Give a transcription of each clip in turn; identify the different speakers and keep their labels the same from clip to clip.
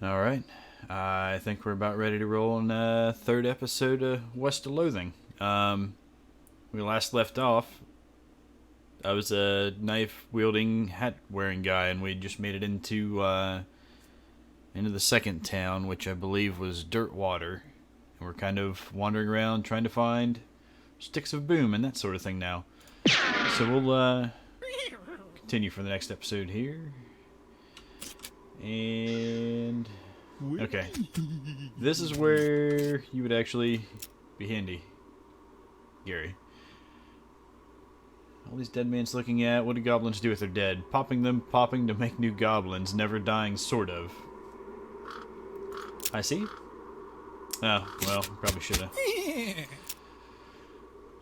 Speaker 1: Alright, I think we're about ready to roll on the third episode of West of Loathing. We last left off, I was a knife-wielding, hat-wearing guy, and we just made it into the second town, which I believe was Dirtwater. And we're kind of wandering around trying to find sticks of boom and that sort of thing now. So we'll continue for the next episode here. And okay, this is where you would actually be handy, Gary. All these dead man's looking at. What do goblins do with their dead? Popping to make new goblins, never dying, sort of. I see. Oh, well, probably should have.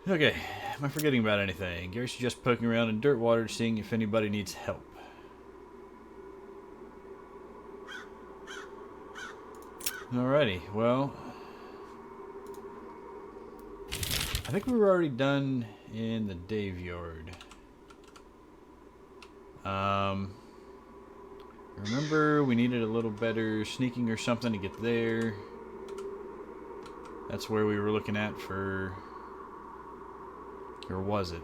Speaker 1: Okay, am I forgetting about anything? Gary's just poking around in Dirtwater, seeing if anybody needs help. Alrighty, well, I think we were already done in the Dave yard. Remember we needed a little better sneaking or something to get there. That's where we were looking at for, or was it?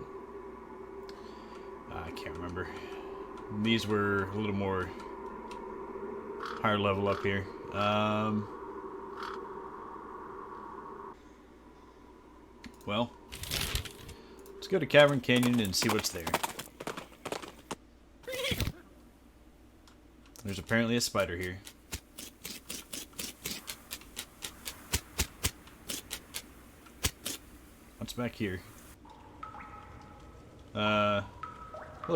Speaker 1: I can't remember. These were a little more higher level up here. Well, let's go to Cavern Canyon and see what's there. There's apparently a spider here. What's back here? Hello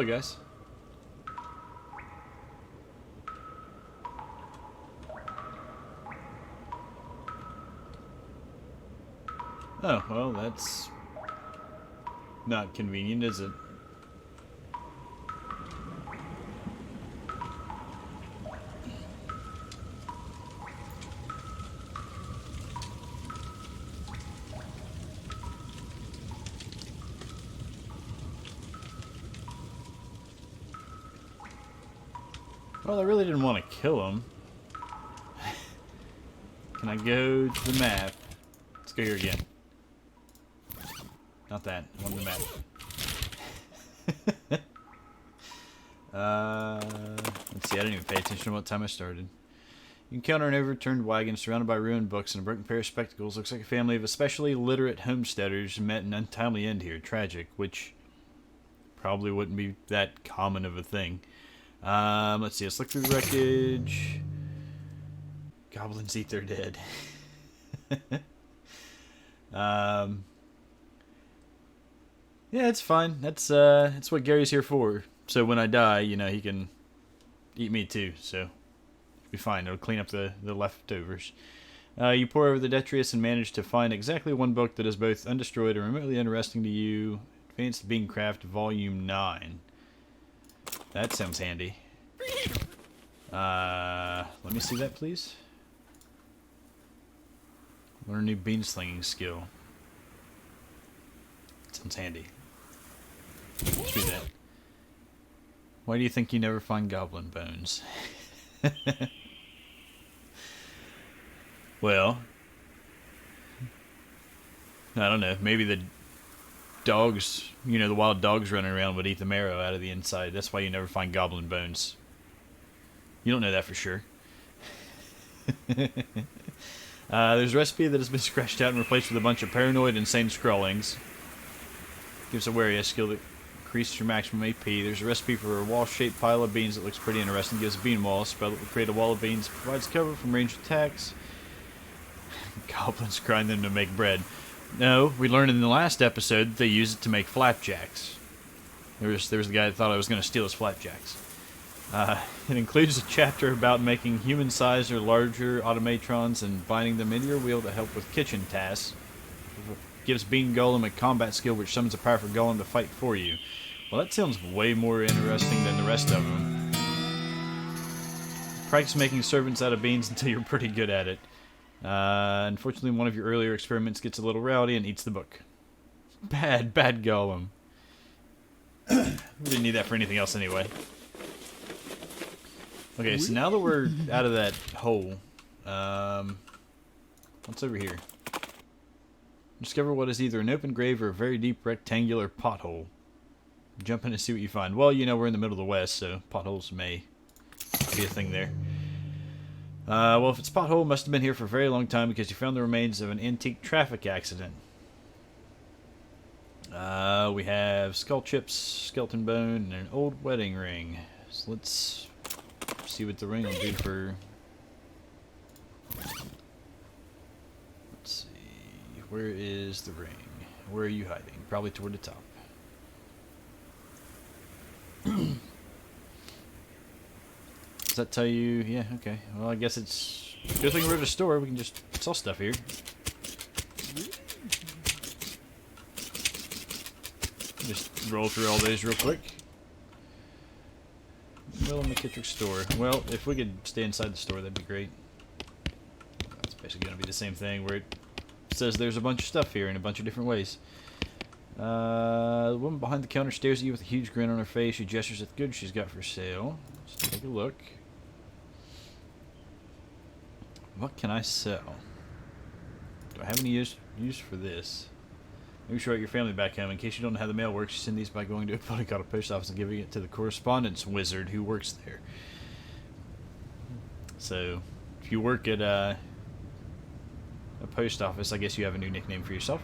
Speaker 1: guys. Oh, well, that's not convenient, is it? Well, I really didn't want to kill him. Can I go to the map? Let's go here again. Not that. I want the map. Let's see. I didn't even pay attention to what time I started. You encounter an overturned wagon surrounded by ruined books and a broken pair of spectacles. Looks like a family of especially literate homesteaders met an untimely end here. Tragic, which probably wouldn't be that common of a thing. Let's see. Let's look through the wreckage. Goblins eat their dead. Yeah, it's fine. That's what Gary's here for. So when I die, you know, he can eat me too. So it'll be fine. It'll clean up the leftovers. You pour over the detritus and manage to find exactly one book that is both undestroyed and remotely interesting to you. Advanced Beancraft, Volume 9. That sounds handy. Let me see that, please. Learn a new bean slinging skill. Sounds handy. Let's do that. Why do you think you never find goblin bones? Well, I don't know. Maybe the dogs, you know, the wild dogs running around would eat the marrow out of the inside. That's why you never find goblin bones. You don't know that for sure. There's a recipe that has been scratched out and replaced with a bunch of paranoid, insane scrawlings. Gives a warrior skill that increases your maximum AP. There's a recipe for a wall-shaped pile of beans that looks pretty interesting. Gives a bean wall. Spell it will create a wall of beans. Provides cover from ranged attacks. Goblins grind them to make bread. No, we learned in the last episode that they use it to make flapjacks. There was the guy that thought I was going to steal his flapjacks. It includes a chapter about making human-sized or larger automatrons and binding them into your wheel to help with kitchen tasks. Gives Bean Golem a combat skill which summons a powerful golem to fight for you. Well, that sounds way more interesting than the rest of them. Practice making servants out of beans until you're pretty good at it. Unfortunately, one of your earlier experiments gets a little rowdy and eats the book. Bad golem. We didn't need that for anything else anyway. Okay, so now that we're out of that hole, what's over here? Discover what is either an open grave or a very deep rectangular pothole. Jump in and see what you find. Well, you know, we're in the middle of the West, so potholes may be a thing there. Well, if it's a pothole, it must have been here for a very long time because you found the remains of an antique traffic accident. We have skull chips, skeleton bone, and an old wedding ring. So let's see what the ring will do for... Let's see. Where is the ring? Where are you hiding? Probably toward the top. Does that tell you? Yeah, okay. Well, I guess it's... Good thing we're at a store. We can just sell stuff here. Just roll through all those real quick. Well, Asymmetric store. Well, if we could stay inside the store, that'd be great. It's basically going to be the same thing where it says there's a bunch of stuff here in a bunch of different ways. The woman behind the counter stares at you with a huge grin on her face. She gestures at the goods she's got for sale. Let's take a look. What can I sell? Do I have any use for this? Maybe show out your family back home. In case you don't know how the mail works, you send these by going to a building called a post office and giving it to the correspondence wizard who works there. So, if you work at a post office, I guess you have a new nickname for yourself.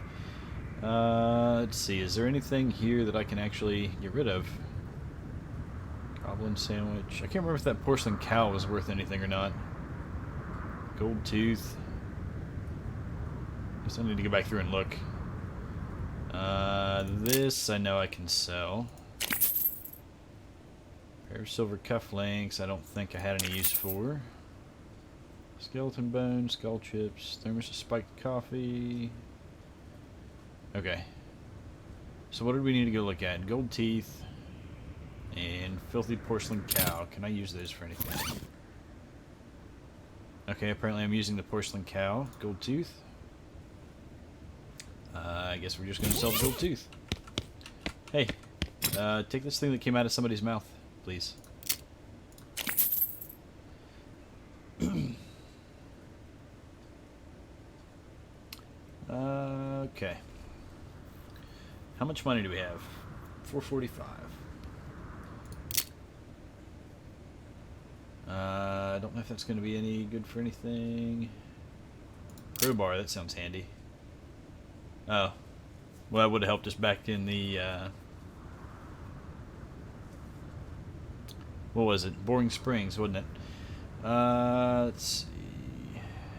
Speaker 1: Let's see, is there anything here that I can actually get rid of? Goblin sandwich. I can't remember if that porcelain cow was worth anything or not. Gold tooth. Guess I need to go back through and look. This I know I can sell. Pair of silver cufflinks I don't think I had any use for. Skeleton bone, skull chips, thermos of spiked coffee. Okay. So what did we need to go look at? Gold teeth and filthy porcelain cow. Can I use those for anything? Okay, apparently I'm using the porcelain cow. Gold tooth. I guess we're just going to sell the gold tooth. Hey, take this thing that came out of somebody's mouth, please. Okay. How much money do we have? $445. I don't know if that's going to be any good for anything. Crowbar, that sounds handy. Oh. Well, that would have helped us back in the, what was it? Boring Springs, wasn't it? Let's see.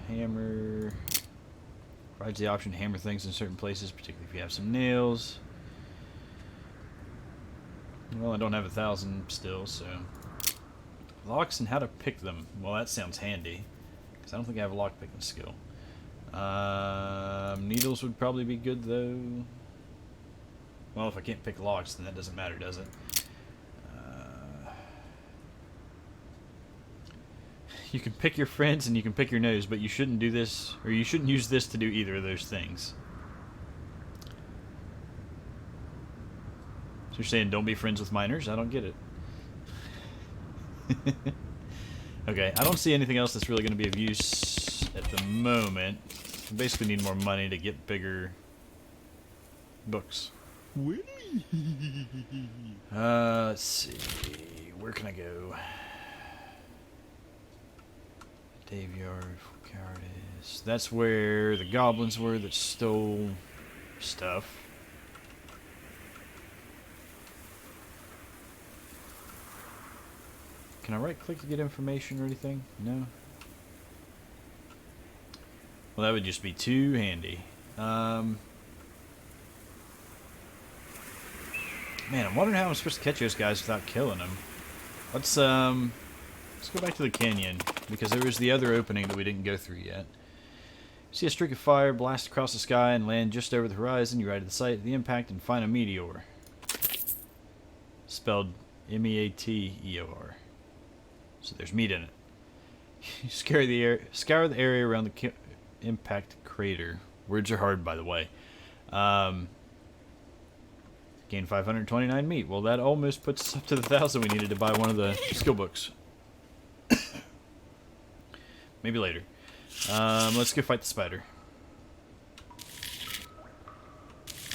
Speaker 1: Hammer. Provides the option to hammer things in certain places, particularly if you have some nails. Well, I don't have 1,000 still, so... Locks and how to pick them. Well, that sounds handy, because I don't think I have a lock picking skill. Needles would probably be good, though. Well, if I can't pick locks, then that doesn't matter, does it? You can pick your friends and you can pick your nose, but you shouldn't do this, or you shouldn't use this to do either of those things. So you're saying don't be friends with minors? I don't get it. Okay, I don't see anything else that's really going to be of use at the moment. We basically need more money to get bigger books. Let's see. Where can I go? Daveyard, Cowardice. That's where the goblins were that stole stuff. Can I right click to get information or anything? No? Well, that would just be too handy. Man, I'm wondering how I'm supposed to catch those guys without killing them. Let's go back to the canyon, because there was the other opening that we didn't go through yet. See a streak of fire blast across the sky and land just over the horizon. You ride to the site of the impact and find a meteor. Spelled M-E-A-T-E-O-R. So there's meat in it. You scour the area around the impact crater. Words are hard, by the way. Gain 529 meat. Well, that almost puts us up to the 1,000 we needed to buy one of the skill books. maybe later. Let's go fight the spider.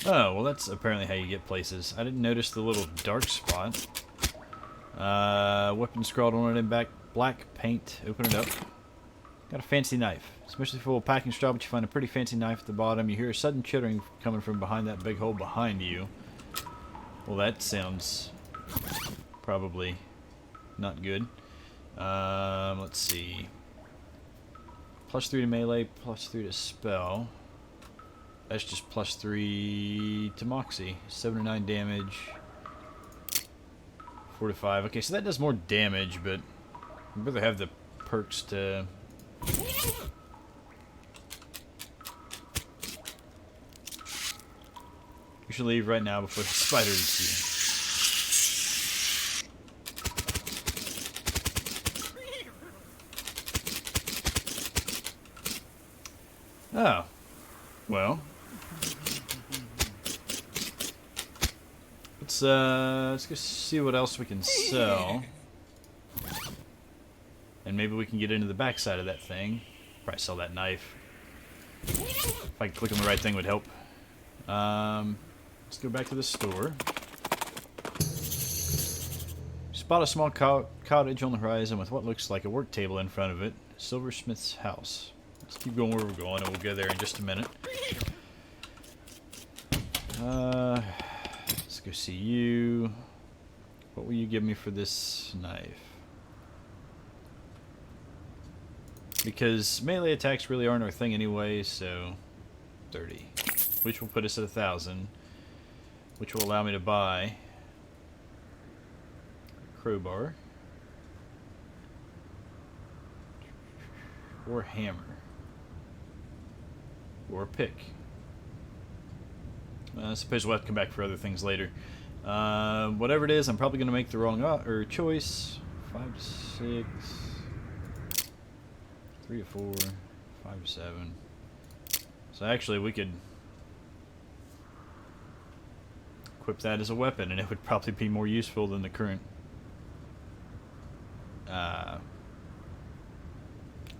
Speaker 1: Oh, well that's apparently how you get places. I didn't notice the little dark spot. Weapon scrawled on it in black paint. Open it up. Got a fancy knife. It's mostly full of packing straw, but you find a pretty fancy knife at the bottom. You hear a sudden chittering coming from behind that big hole behind you. Well, that sounds probably not good. Let's see. +3 to melee, +3 to spell. That's just +3 to moxie. 7 to 9 damage. 4 to 5. Okay, so that does more damage, but I'd rather have the perks to... You should leave right now before the spider eats you. Oh. Well. Let's go see what else we can sell. And maybe we can get into the backside of that thing. Probably sell that knife. If I could click on the right thing would help. Let's go back to the store. Spot a small cottage on the horizon with what looks like a work table in front of it. Silversmith's house. Let's keep going where we're going and we'll go there in just a minute. Let's go see you. What will you give me for this knife? Because melee attacks really aren't our thing anyway, so 30. Which will put us at 1,000. Which will allow me to buy a crowbar. Or hammer. Or a pick. I suppose we'll have to come back for other things later. Whatever it is, I'm probably going to make the wrong choice. 5 to 6. 3 to 4. 5 to 7. So actually we could equip that as a weapon and it would probably be more useful than the current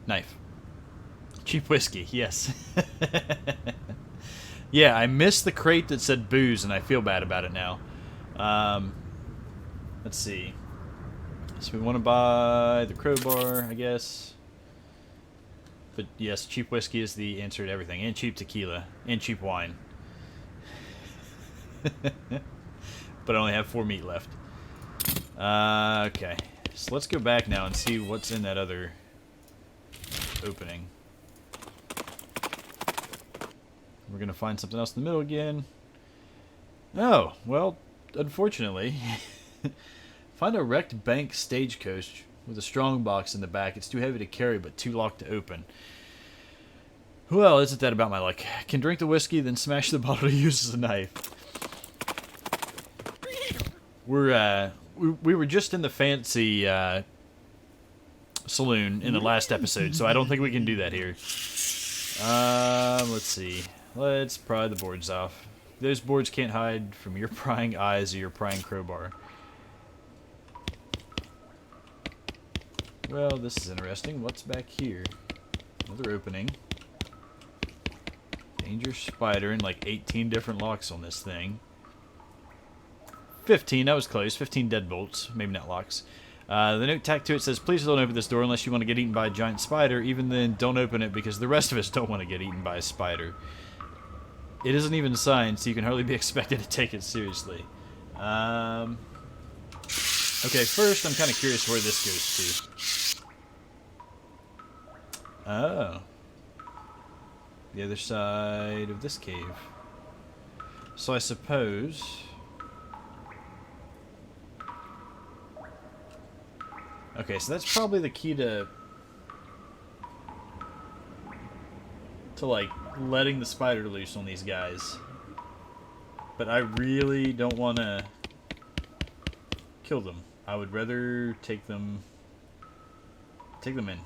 Speaker 1: knife. Cheap whiskey, yes. Yeah, I missed the crate that said booze, and I feel bad about it now. Let's see. So we want to buy the crowbar, I guess. But yes, cheap whiskey is the answer to everything. And cheap tequila. And cheap wine. But I only have 4 meat left. Okay. So let's go back now and see what's in that other opening. We're going to find something else in the middle again. Oh, well, unfortunately. Find a wrecked bank stagecoach with a strong box in the back. It's too heavy to carry, but too locked to open. Well, isn't that about my luck? Can drink the whiskey, then smash the bottle to use as a knife. We were just in the fancy saloon in the last episode, so I don't think we can do that here. Let's see. Let's pry the boards off. Those boards can't hide from your prying eyes or your prying crowbar. Well, this is interesting. What's back here? Another opening. Danger spider and like 18 different locks on this thing. 15, that was close. 15 deadbolts. Maybe not locks. The note tacked to it says, please don't open this door unless you want to get eaten by a giant spider. Even then, don't open it because the rest of us don't want to get eaten by a spider. It isn't even signed, so you can hardly be expected to take it seriously. Okay, first I'm kind of curious where this goes to. Oh. The other side of this cave. So I suppose... Okay, so that's probably the key to like letting the spider loose on these guys. But I really don't want to kill them. I would rather take them in.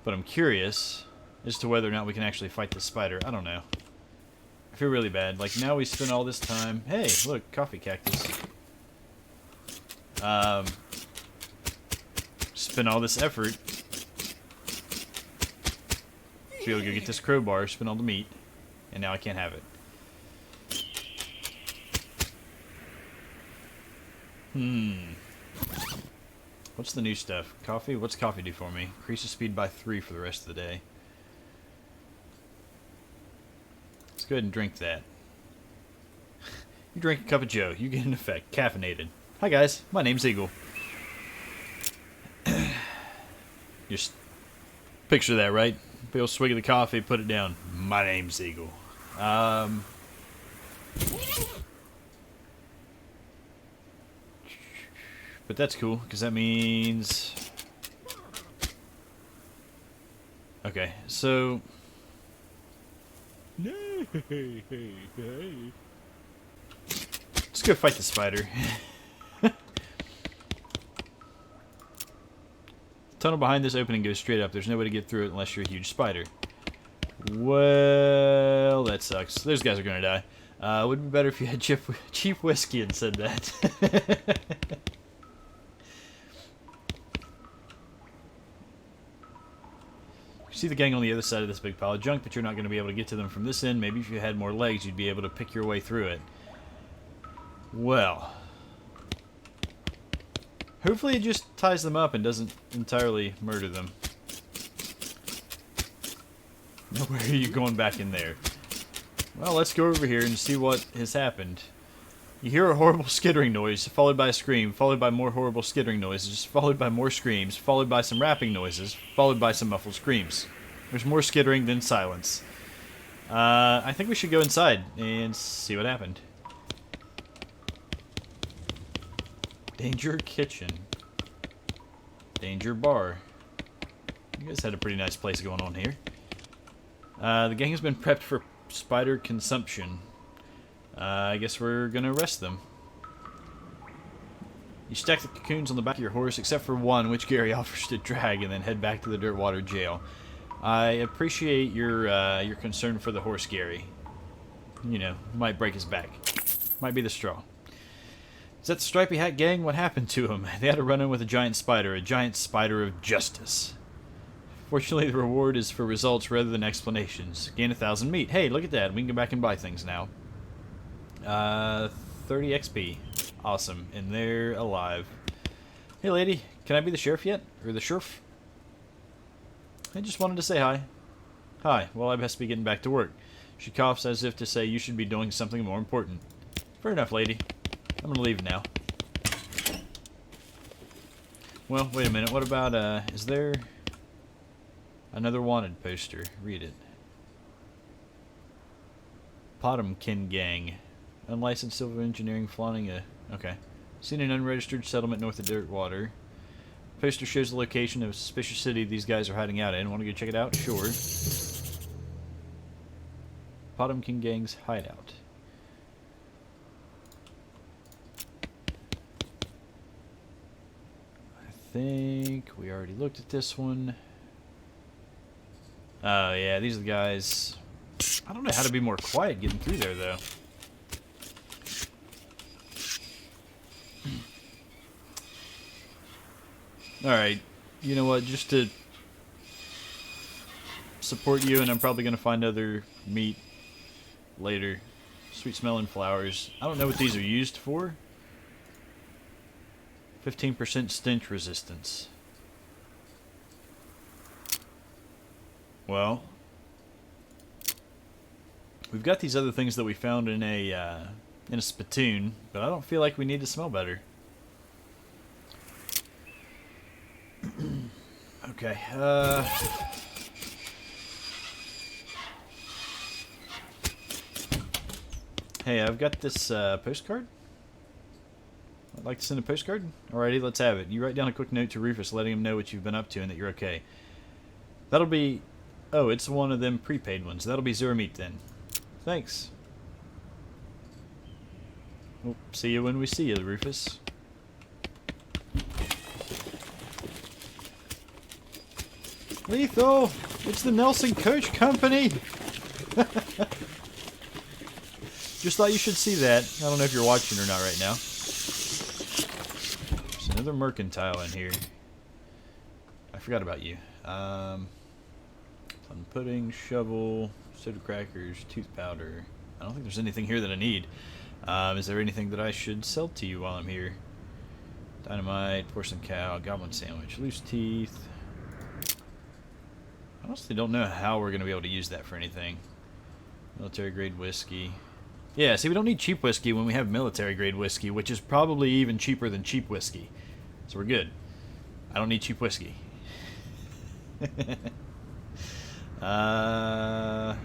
Speaker 1: But I'm curious as to whether or not we can actually fight this spider. I don't know. I feel really bad. Like, now we spent all this time... Hey, look, coffee cactus. Spend all this effort to be able to go get this crowbar, spend all the meat, and now I can't have it. What's the new stuff? Coffee? What's coffee do for me? Increases speed by 3 for the rest of the day. Let's go ahead and drink that. You drink a cup of joe, you get an effect. Caffeinated. Hi guys, my name's Eagle. Just picture that, right? Big old swig of the coffee, put it down. My name's Eagle. But that's cool, because that means... Okay, so... Let's go fight the spider. The tunnel behind this opening goes straight up. There's no way to get through it unless you're a huge spider. Well, that sucks. Those guys are going to die. Would be better if you had cheap whiskey and said that. You see the gang on the other side of this big pile of junk, but you're not going to be able to get to them from this end. Maybe if you had more legs, you'd be able to pick your way through it. Well, hopefully it just ties them up and doesn't entirely murder them. Where are you going back in there? Well, let's go over here and see what has happened. You hear a horrible skittering noise, followed by a scream, followed by more horrible skittering noises, followed by more screams, followed by some rapping noises, followed by some muffled screams. There's more skittering than silence. I think we should go inside and see what happened. Danger kitchen. Danger bar. You guys had a pretty nice place going on here. The gang has been prepped for spider consumption. I guess we're gonna arrest them. You stack the cocoons on the back of your horse, except for one, which Gary offers to drag, and then head back to the Dirtwater jail. I appreciate your concern for the horse, Gary. You know, might break his back. Might be the straw. Is that the Stripy Hat gang? What happened to him? They had a run-in with a giant spider of justice. Fortunately, the reward is for results rather than explanations. Gain 1,000 meat. Hey, look at that. We can go back and buy things now. 30 XP. Awesome. And they're alive. Hey, lady. Can I be the sheriff yet? Or the sheriff? I just wanted to say hi. Hi. Well, I best be getting back to work. She coughs as if to say you should be doing something more important. Fair enough, lady. I'm gonna leave now. Well, wait a minute. What about, is there another wanted poster? Read it. Potemkin Gang. Unlicensed civil engineering flaunting a... Okay. Seen an unregistered settlement north of Dirtwater. Poster shows the location of a suspicious city these guys are hiding out in. Want to go check it out? Sure. Potemkin Gang's hideout. I think we already looked at this one. Oh, yeah, these are the guys... I don't know how to be more quiet getting through there, though. Alright, you know what, just to support you, and I'm probably going to find other meat later. Sweet smelling flowers. I don't know what these are used for. 15% stench resistance. Well, we've got these other things that we found in a spittoon, but I don't feel like we need to smell better. Okay, hey, I've got this postcard. I'd like to send a postcard. Alrighty, let's have it. You write down a quick note to Rufus letting him know what you've been up to and that you're okay. That'll be... Oh, it's one of them prepaid ones. That'll be 0 meat then. Thanks. We'll see you when we see you, Rufus. Lethal! It's the Nelson Coach Company! Just thought you should see that. I don't know if you're watching or not right now. Another mercantile in here. I forgot about you. Plum pudding, shovel, soda crackers, tooth powder. I don't think there's anything here that I need. Is there anything that I should sell to you while I'm here? Dynamite, porcelain cow, goblin sandwich, loose teeth. I honestly don't know how we're going to be able to use that for anything. Military grade whiskey. Yeah, see, we don't need cheap whiskey when we have military grade whiskey, which is probably even cheaper than cheap whiskey. So we're good. I don't need cheap whiskey. I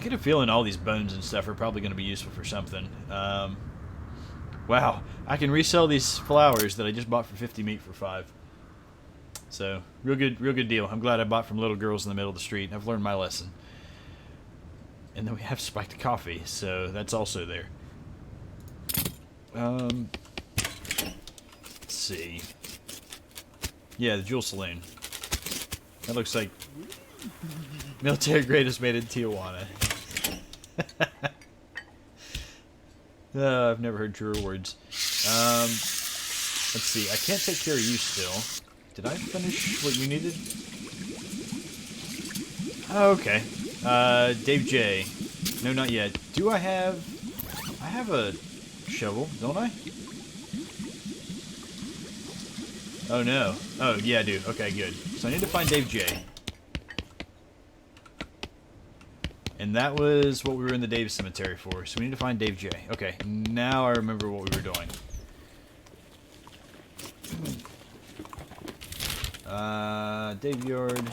Speaker 1: get a feeling all these bones and stuff are probably going to be useful for something. Wow, I can resell these flowers that I just bought for 50 meat for 5. So, real good deal. I'm glad I bought from little girls in the middle of the street. I've learned my lesson. And then we have spiked coffee, so that's also there. Let's see. Yeah, the Jewel Saloon. That looks like military grade is made in Tijuana. I've never heard truer words. Let's see. I can't take care of you still. Did I finish what you needed? Oh, okay. Dave J. No, not yet. Do I have... I have a shovel, don't I? Oh, no. Oh, yeah, I do. Okay, good. So I need to find Dave J. And that was what we were in the Dave Cemetery for. So we need to find Dave J. Okay, now I remember what we were doing. Dave Yard.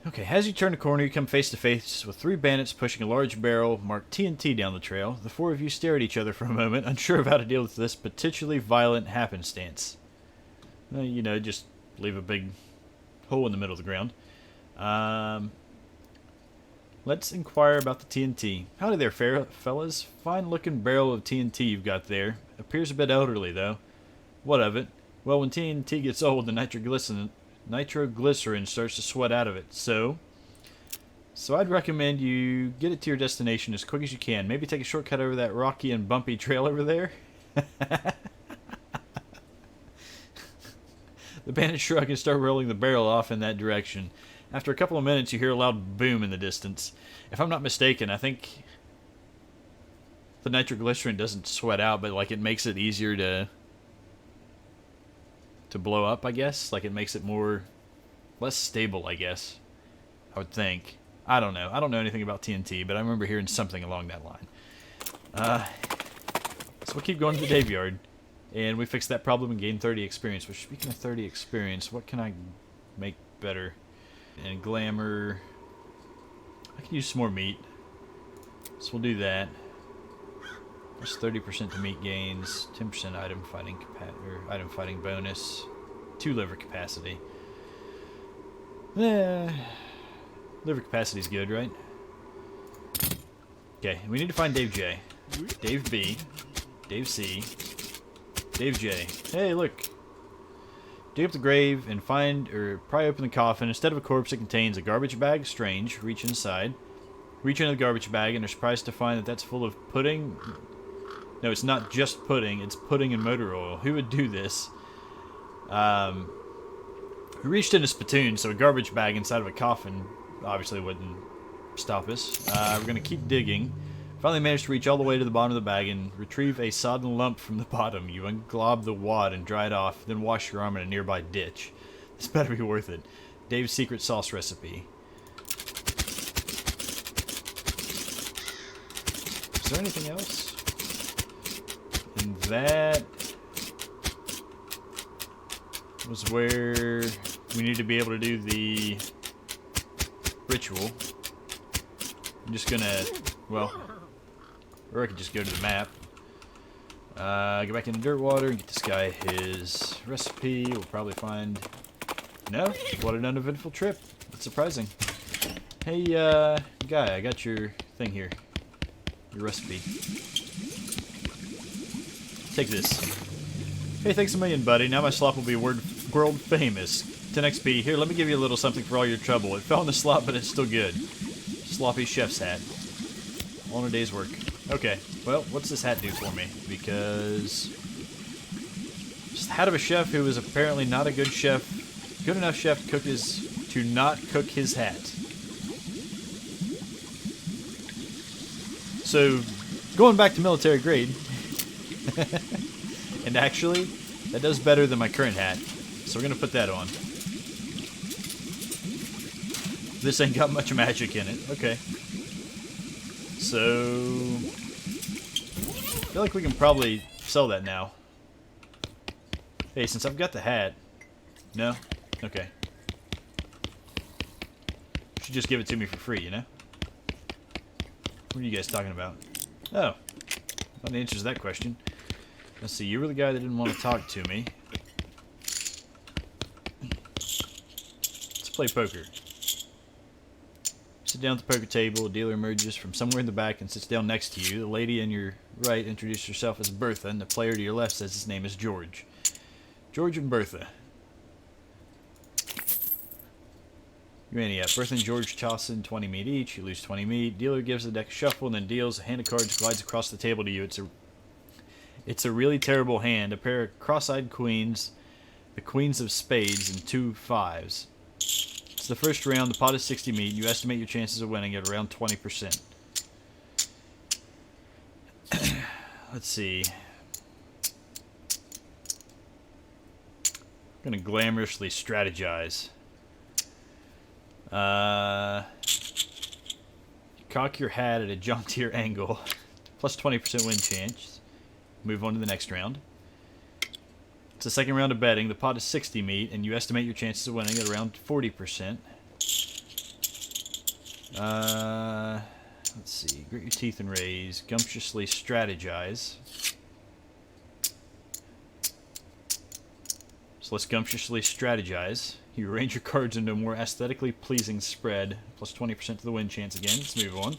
Speaker 1: Okay, as you turn the corner, you come face to face with 3 bandits pushing a large barrel marked TNT down the trail. The 4 of you stare at each other for a moment, unsure of how to deal with this potentially violent happenstance. You know, just leave a big hole in the middle of the ground. Let's inquire about the TNT. Howdy there, fellas. Fine-looking barrel of TNT you've got there. Appears a bit elderly, though. What of it? Well, when TNT gets old, the nitroglycerin starts to sweat out of it. So I'd recommend you get it to your destination as quick as you can. Maybe take a shortcut over that rocky and bumpy trail over there. The bandits shrug and start rolling the barrel off in that direction. After a couple of minutes, you hear a loud boom in the distance. If I'm not mistaken, I think the nitroglycerin doesn't sweat out, but like it makes it easier to blow up, I guess. Like it makes it less stable, I guess. I would think. I don't know. I don't know anything about TNT, but I remember hearing something along that line. So we'll keep going to the Dave Yard. And we fix that problem and gain 30 experience. Which, speaking of 30 experience, what can I make better? And glamour. I can use some more meat. So we'll do that. That's 30% to meat gains, 10% item fighting bonus, 2 liver capacity. Liver capacity's good, right? Okay, we need to find Dave J, Dave B, Dave C, Dave J. Hey, look. Dig up the grave and pry open the coffin. Instead of a corpse, it contains a garbage bag. Strange. Reach inside. Reach into the garbage bag and are surprised to find that that's full of pudding. No, it's not just pudding. It's pudding and motor oil. Who would do this? We reached in a spittoon, so a garbage bag inside of a coffin obviously wouldn't stop us. We're going to keep digging. Finally managed to reach all the way to the bottom of the bag and retrieve a sodden lump from the bottom. You unglob the wad and dry it off, then wash your arm in a nearby ditch. This better be worth it. Dave's secret sauce recipe. Is there anything else? And that was where we need to be able to do the ritual. I'm just gonna, well, or I could just go to the map. Go back into Dirtwater and get this guy his recipe. We'll probably find... No? What an uneventful trip. That's surprising. Hey, guy, I got your thing here. Your recipe. Take this. Hey, thanks a million, buddy. Now my slop will be world famous. 10 XP. Here, let me give you a little something for all your trouble. It fell in the slop, but it's still good. Sloppy chef's hat. on a day's work. Okay, well, what's this hat do for me? Because it's the hat of a chef who is apparently not a good chef, good enough chef to not cook his hat. So, going back to military grade, and actually, that does better than my current hat, so we're gonna put that on. This ain't got much magic in it. Okay. So, I feel like we can probably sell that now. Hey, since I've got the hat. No? Okay. Should just give it to me for free, you know? What are you guys talking about? Oh. Not the answer to that question. Let's see, you were the guy that didn't want to talk to me. Let's play poker. Sit down at the poker table. A dealer emerges from somewhere in the back and sits down next to you. The lady on your right introduces herself as Bertha, and the player to your left says his name is George. George and Bertha. You ante up. Bertha and George toss in 20 meat each. You lose 20 meat. Dealer gives the deck a shuffle and then deals. A hand of cards glides across the table to you. It's a really terrible hand. A pair of cross-eyed queens, the queens of spades, and 2 5s. It's the first round. The pot is 60 meat. You estimate your chances of winning at around 20%. Let's see. I'm going to glamorously strategize. Cock your hat at a jauntier angle. Plus 20% win chance. Move on to the next round. It's the second round of betting. The pot is 60 meat, and you estimate your chances of winning at around 40%. Let's see. Grit your teeth and raise. Gumptiously strategize. So let's gumptiously strategize. You arrange your cards into a more aesthetically pleasing spread. Plus 20% to the win chance again. Let's move on.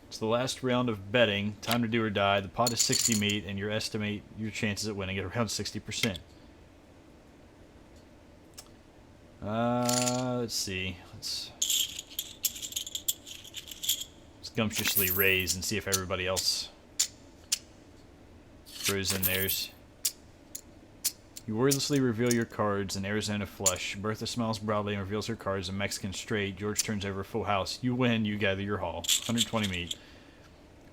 Speaker 1: It's the last round of betting. Time to do or die. The pot is 60 meat, and you estimate your chances at winning at around 60%. Let's see. Let's gumptiously raise and see if everybody else throws in theirs. You wordlessly reveal your cards, an Arizona flush. Bertha smiles broadly and reveals her cards, a Mexican straight. George turns over a full house. You win, you gather your haul. 120 meat.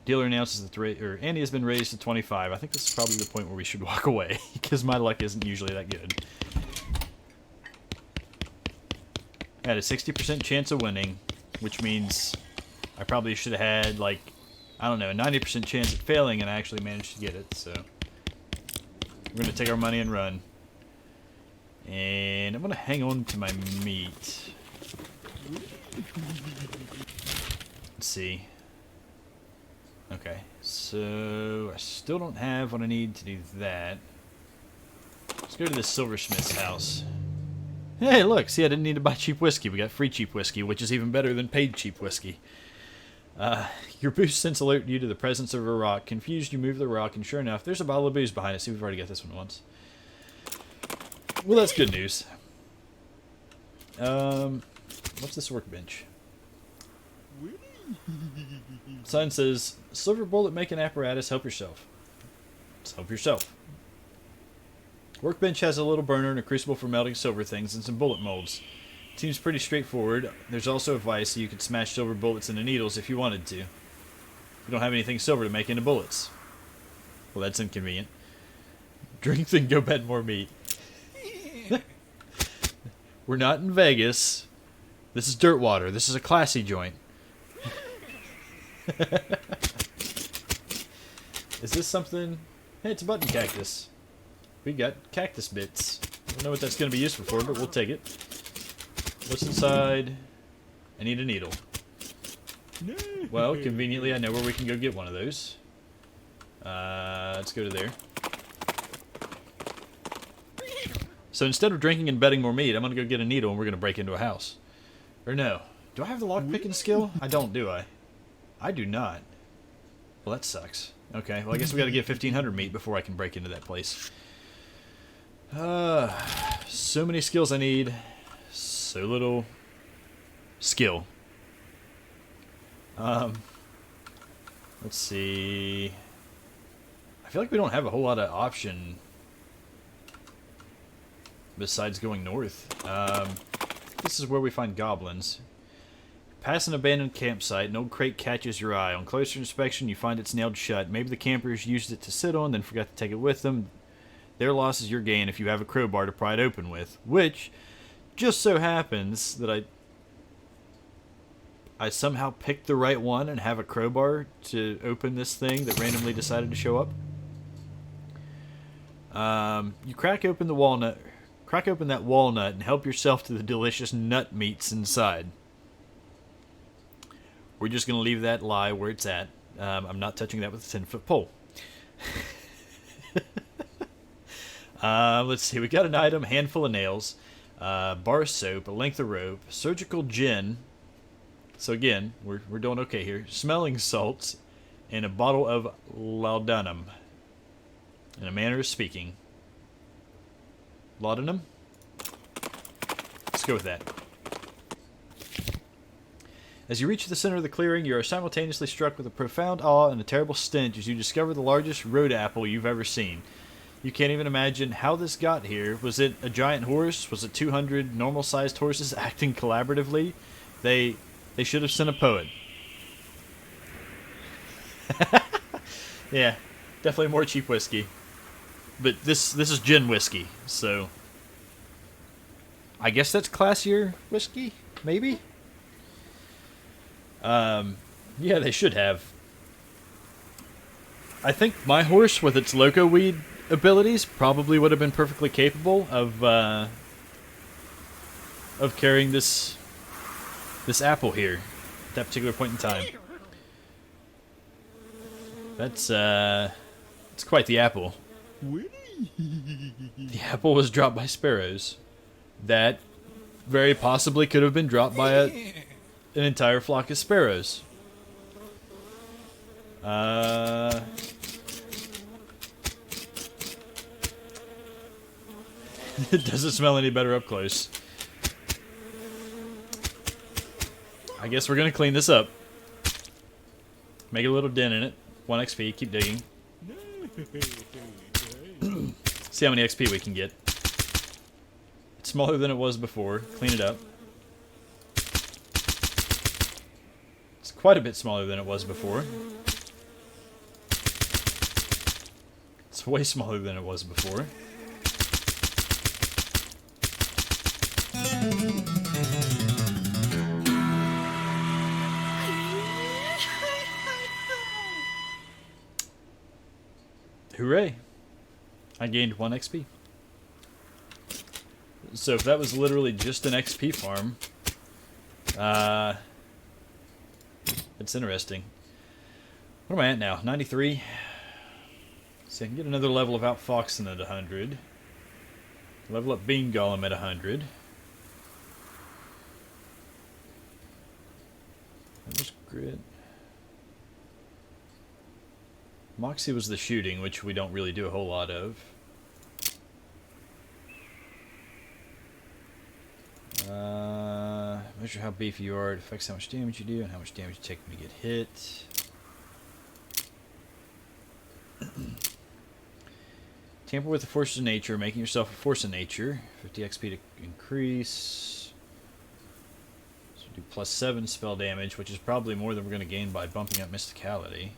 Speaker 1: Dealer announces that the ante has been raised to 25. I think this is probably the point where we should walk away, because my luck isn't usually that good. I had a 60% chance of winning, which means I probably should have had, like, I don't know, a 90% chance of failing, and I actually managed to get it, so we're going to take our money and run. And I'm going to hang on to my meat. Let's see. Okay, so I still don't have what I need to do that. Let's go to the silversmith's house. Hey, look, see, I didn't need to buy cheap whiskey. We got free cheap whiskey, which is even better than paid cheap whiskey. Your boost sense alerted you to the presence of a rock. Confused, you move the rock, and sure enough, there's a bottle of booze behind it. See, we've already got this one once. Well, that's good news. What's this workbench? Sign says, silver bullet making apparatus, help yourself. Let's help yourself. Workbench has a little burner and a crucible for melting silver things and some bullet molds. Seems pretty straightforward. There's also a vise so you could smash silver bullets into needles if you wanted to. You don't have anything silver to make into bullets. Well, that's inconvenient. Drink then go bed more meat. We're not in Vegas. This is Dirtwater. This is a classy joint. Is this something? Hey, it's a button cactus. We got cactus bits. I don't know what that's going to be useful for, but we'll take it. What's inside? I need a needle. Well, conveniently, I know where we can go get one of those. Let's go to there. So instead of drinking and betting more meat, I'm going to go get a needle and we're going to break into a house. Or no. Do I have the lockpicking skill? I don't, do I? I do not. Well, that sucks. Okay, well, I guess we got to get 1,500 meat before I can break into that place. So many skills I need. So little skill. Let's see. I feel like we don't have a whole lot of option besides going north. This is where we find goblins. Pass an abandoned campsite. An old crate catches your eye. On closer inspection, you find it's nailed shut. Maybe the campers used it to sit on, then forgot to take it with them. Their loss is your gain if you have a crowbar to pry it open with. Which just so happens that I somehow picked the right one and have a crowbar to open this thing that randomly decided to show up. You crack open that walnut and help yourself to the delicious nut meats inside. We're just going to leave that lie where it's at. I'm not touching that with a 10-foot pole. Let's see. We got an item, handful of nails, bar of soap, a length of rope, surgical gin. So again, we're doing okay here. Smelling salts, and a bottle of laudanum. In a manner of speaking. Laudanum? Let's go with that. As you reach the center of the clearing, you are simultaneously struck with a profound awe and a terrible stench as you discover the largest road apple you've ever seen. You can't even imagine how this got here. Was it a giant horse? Was it 200 normal-sized horses acting collaboratively? They should have sent a poet. Yeah, definitely more cheap whiskey. But this is gin whiskey, so I guess that's classier whiskey, maybe? Yeah, they should have. I think my horse, with its loco weed abilities, probably would have been perfectly capable of carrying this apple here at that particular point in time. That's quite the apple. The apple was dropped by sparrows. That very possibly could have been dropped by an entire flock of sparrows. It doesn't smell any better up close. I guess we're gonna clean this up. Make a little dent in it. 1 XP, keep digging. See how many XP we can get. It's smaller than it was before. Clean it up. It's quite a bit smaller than it was before. It's way smaller than it was before. Hooray! I gained 1 XP. So if that was literally just an XP farm, it's interesting. What am I at now? 93? So I can get another level of Outfoxing at 100. Level up Bean Golem at 100. There's grit. Moxie was the shooting, which we don't really do a whole lot of. Measure how beefy you are. It affects how much damage you do and how much damage you take when you get hit. Tamper with the forces of nature, making yourself a force of nature. 50 XP to increase. So do +7 spell damage, which is probably more than we're going to gain by bumping up mysticality.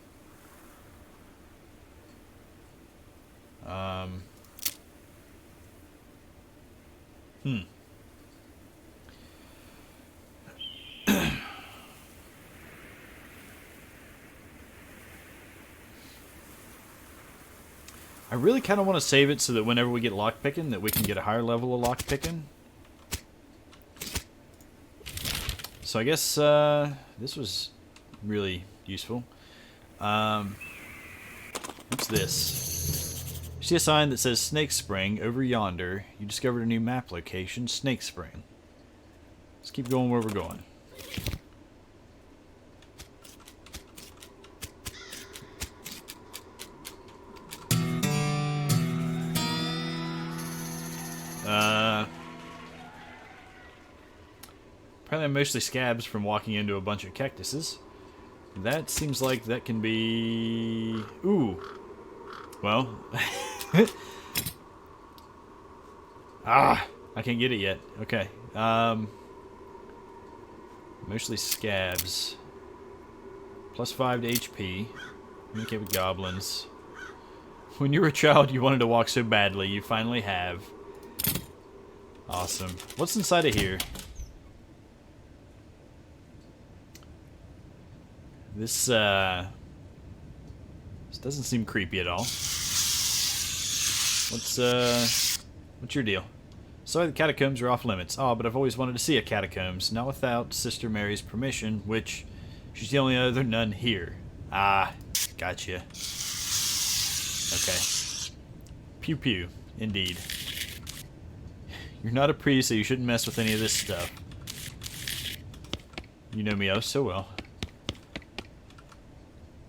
Speaker 1: I really kind of want to save it so that whenever we get lockpicking, that we can get a higher level of lockpicking. So I guess this was really useful. What's this? You see a sign that says Snake Spring over yonder. You discovered a new map location, Snake Spring. Let's keep going where we're going. Apparently I'm mostly scabs from walking into a bunch of cactuses. That seems like that can be... Ooh. Well. I can't get it yet. Okay. Mostly scabs. +5 to HP. Okay, with goblins. When you were a child, you wanted to walk so badly. You finally have. Awesome. What's inside of here? This doesn't seem creepy at all. What's your deal? Sorry, the catacombs are off limits. Oh, but I've always wanted to see a catacombs. Not without Sister Mary's permission, which she's the only other nun here. Ah, gotcha. Okay. Pew pew, indeed. You're not a priest, so you shouldn't mess with any of this stuff. You know me oh so well.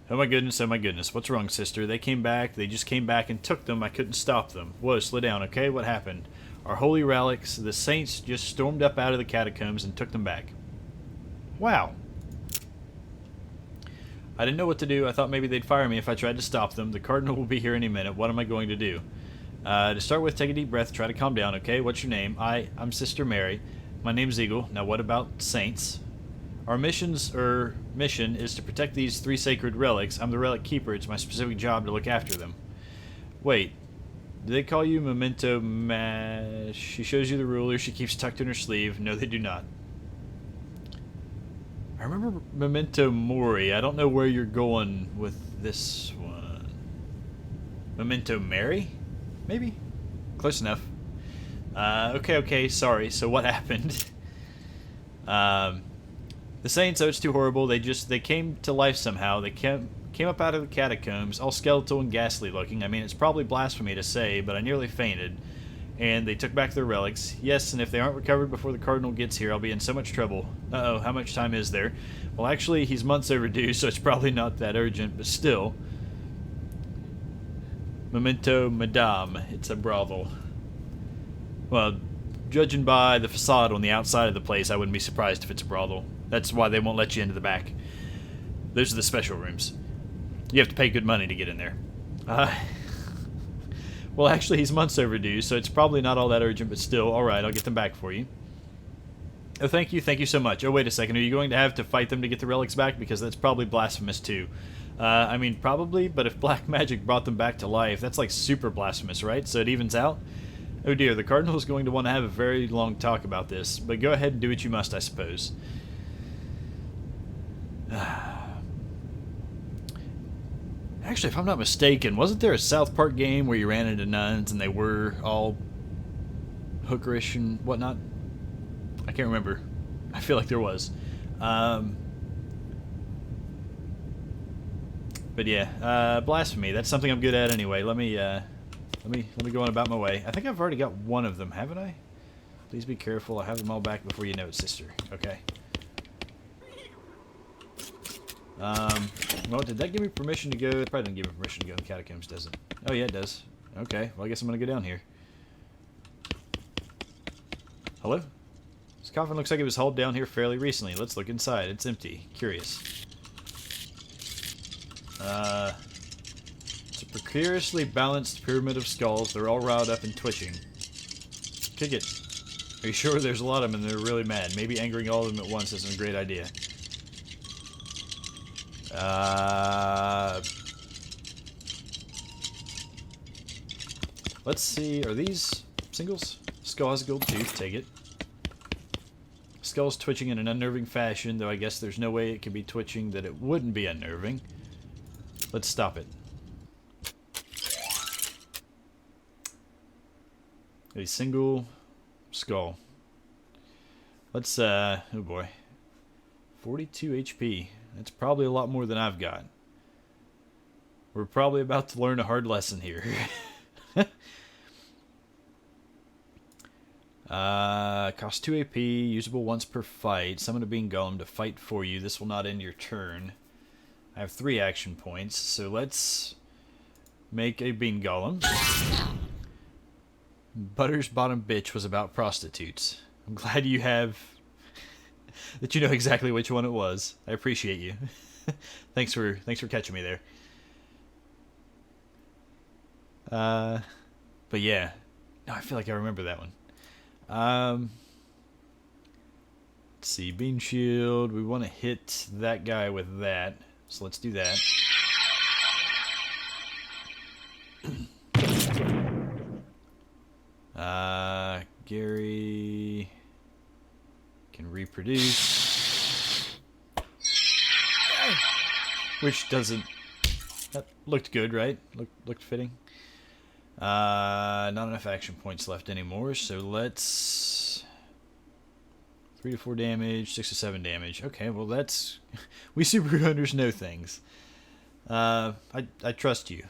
Speaker 1: Oh my goodness, oh my goodness. What's wrong, sister? They came back. They just came back and took them. I couldn't stop them. Whoa, slow down, okay? What happened? Our holy relics, the saints just stormed up out of the catacombs and took them back. Wow. I didn't know what to do. I thought maybe they'd fire me if I tried to stop them. The cardinal will be here any minute. What am I going to do? To start with, take a deep breath. Try to calm down, okay? What's your name? I'm Sister Mary. My name's Eagle. Now what about saints? Our mission is to protect these 3 sacred relics. I'm the relic keeper. It's my specific job to look after them. Wait, do they call you Memento She shows you the ruler she keeps tucked in her sleeve. No, they do not. I remember Memento Mori. I don't know where you're going with this one. Memento Mary? Maybe? Close enough. Okay, sorry. So what happened? The saints, oh, it's too horrible. They came to life somehow. They came up out of the catacombs, all skeletal and ghastly looking. I mean, it's probably blasphemy to say, but I nearly fainted. And they took back their relics. Yes, and if they aren't recovered before the cardinal gets here, I'll be in so much trouble. Uh-oh, how much time is there? Well, actually, he's months overdue, so it's probably not that urgent, but still. Memento Madame. It's a brothel. Well, judging by the facade on the outside of the place, I wouldn't be surprised if it's a brothel. That's why they won't let you into the back. Those are the special rooms. You have to pay good money to get in there. Well, actually, he's months overdue, so it's probably not all that urgent, but still, alright, I'll get them back for you. Oh, thank you so much. Oh, wait a second, are you going to have to fight them to get the relics back? Because that's probably blasphemous, too. I mean, probably, but if black magic brought them back to life, that's like super blasphemous, right? So it evens out? Oh dear, the cardinal is going to want to have a very long talk about this, but go ahead and do what you must, I suppose. Actually, if I'm not mistaken, wasn't there a South Park game where you ran into nuns and they were all hookerish and whatnot? I can't remember. I feel like there was. But yeah, blasphemy. That's something I'm good at anyway. Let me go on about my way. I think I've already got one of them, haven't I? Please be careful. I have them all back before you know it, sister. Okay. Well, did that give me permission to go? It probably didn't give me permission to go in the catacombs, does it? Oh, yeah, it does. Okay, well, I guess I'm gonna go down here. Hello? This coffin looks like it was hauled down here fairly recently. Let's look inside. It's empty. Curious. It's a precariously balanced pyramid of skulls. They're all riled up and twitching. Kick it. Are you sure there's a lot of them and they're really mad? Maybe angering all of them at once isn't a great idea. Let's see. Are these singles? Skull has a gold tooth. Take it. Skull's twitching in an unnerving fashion, though I guess there's no way it could be twitching that it wouldn't be unnerving. Let's stop it. A single skull. Let's, oh boy. 42 HP. That's probably a lot more than I've got. We're probably about to learn a hard lesson here. Costs 2 AP, usable once per fight. Summon a being golem to fight for you. This will not end your turn. I have 3 action points, so let's make a bean golem. Butter's bottom bitch was about prostitutes. I'm glad you have... that you know exactly which one it was. I appreciate you. Thanks for catching me there. But yeah, no, I feel like I remember that one. Let's see, bean shield. We want to hit that guy with that, so let's do that. Gary can reproduce, which doesn't. That looked good, right? Looked fitting. Not enough action points left anymore, so let's 3 to 4 damage, 6 to 7 damage. Okay, well that's we super hunters know things. I trust you.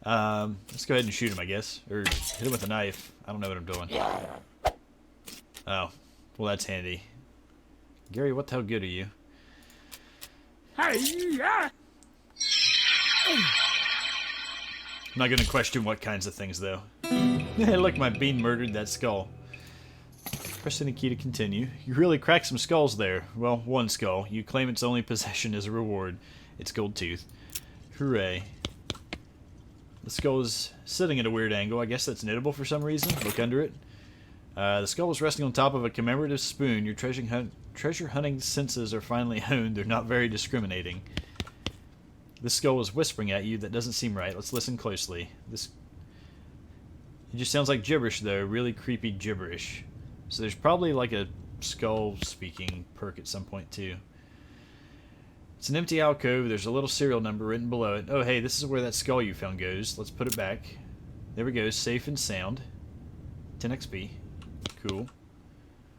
Speaker 1: Let's go ahead and shoot him, I guess, or hit him with a knife. I don't know what I'm doing. Oh, well that's handy. Gary, what the hell good are you? I'm not going to question what kinds of things, though. Hey, look, my bean murdered that skull. Press any key to continue. You really cracked some skulls there. Well, one skull. You claim its only possession as a reward. Its gold tooth. Hooray. The skull is sitting at a weird angle. I guess that's knittable for some reason. Look under it. The skull is resting on top of a commemorative spoon. Your treasure hunting senses are finely honed. They're not very discriminating. This skull is whispering at you. That doesn't seem right. Let's listen closely. It just sounds like gibberish, though. Really creepy gibberish. So there's probably like a skull speaking perk at some point, too. It's an empty alcove. There's a little serial number written below it. Oh, hey, this is where that skull you found goes. Let's put it back. There we go. Safe and sound. 10 XP. Cool.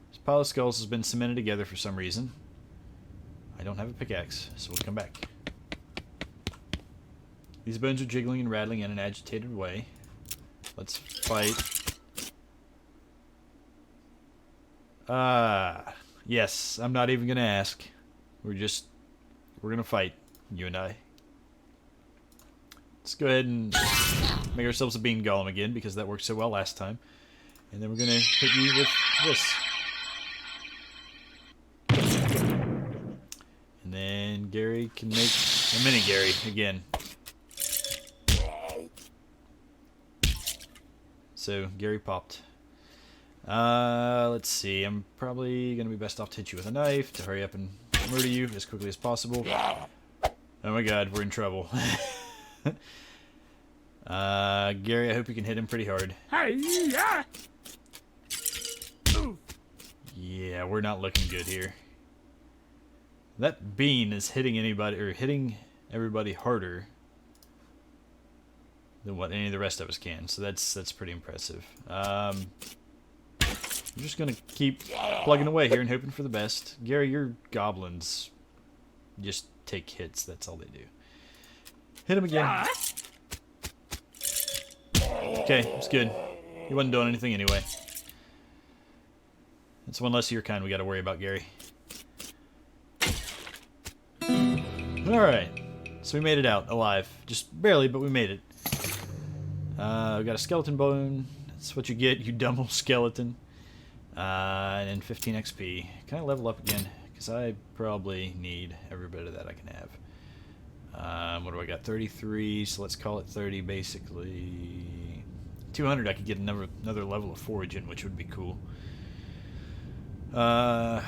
Speaker 1: This pile of skulls has been cemented together for some reason. I don't have a pickaxe, so we'll come back. These bones are jiggling and rattling in an agitated way. Let's fight. Yes, I'm not even going to ask. We're going to fight, you and I. Let's go ahead and make ourselves a bean golem again, because that worked so well last time. And then we're going to hit you with this. And then Gary can make a mini Gary again. So, Gary popped. Let's see. I'm probably going to be best off to hit you with a knife to hurry up and murder you as quickly as possible. Oh my god, we're in trouble. Gary, I hope you can hit him pretty hard. Yeah, we're not looking good here. That bean is hitting everybody harder than what any of the rest of us can, so that's pretty impressive. I'm just gonna keep plugging away here and hoping for the best. Gary, your goblins just take hits. That's all they do. Hit him again. Okay, it's good. He wasn't doing anything anyway. That's one less of your kind we got to worry about, Gary. Alright, so we made it out alive. Just barely, but we made it. We got a skeleton bone. That's what you get, you dumb old skeleton. And then 15 XP. Can I level up again? Because I probably need every bit of that I can have. What do I got? 33, so let's call it 30 basically. 200 I could get another level of foraging, which would be cool. Let's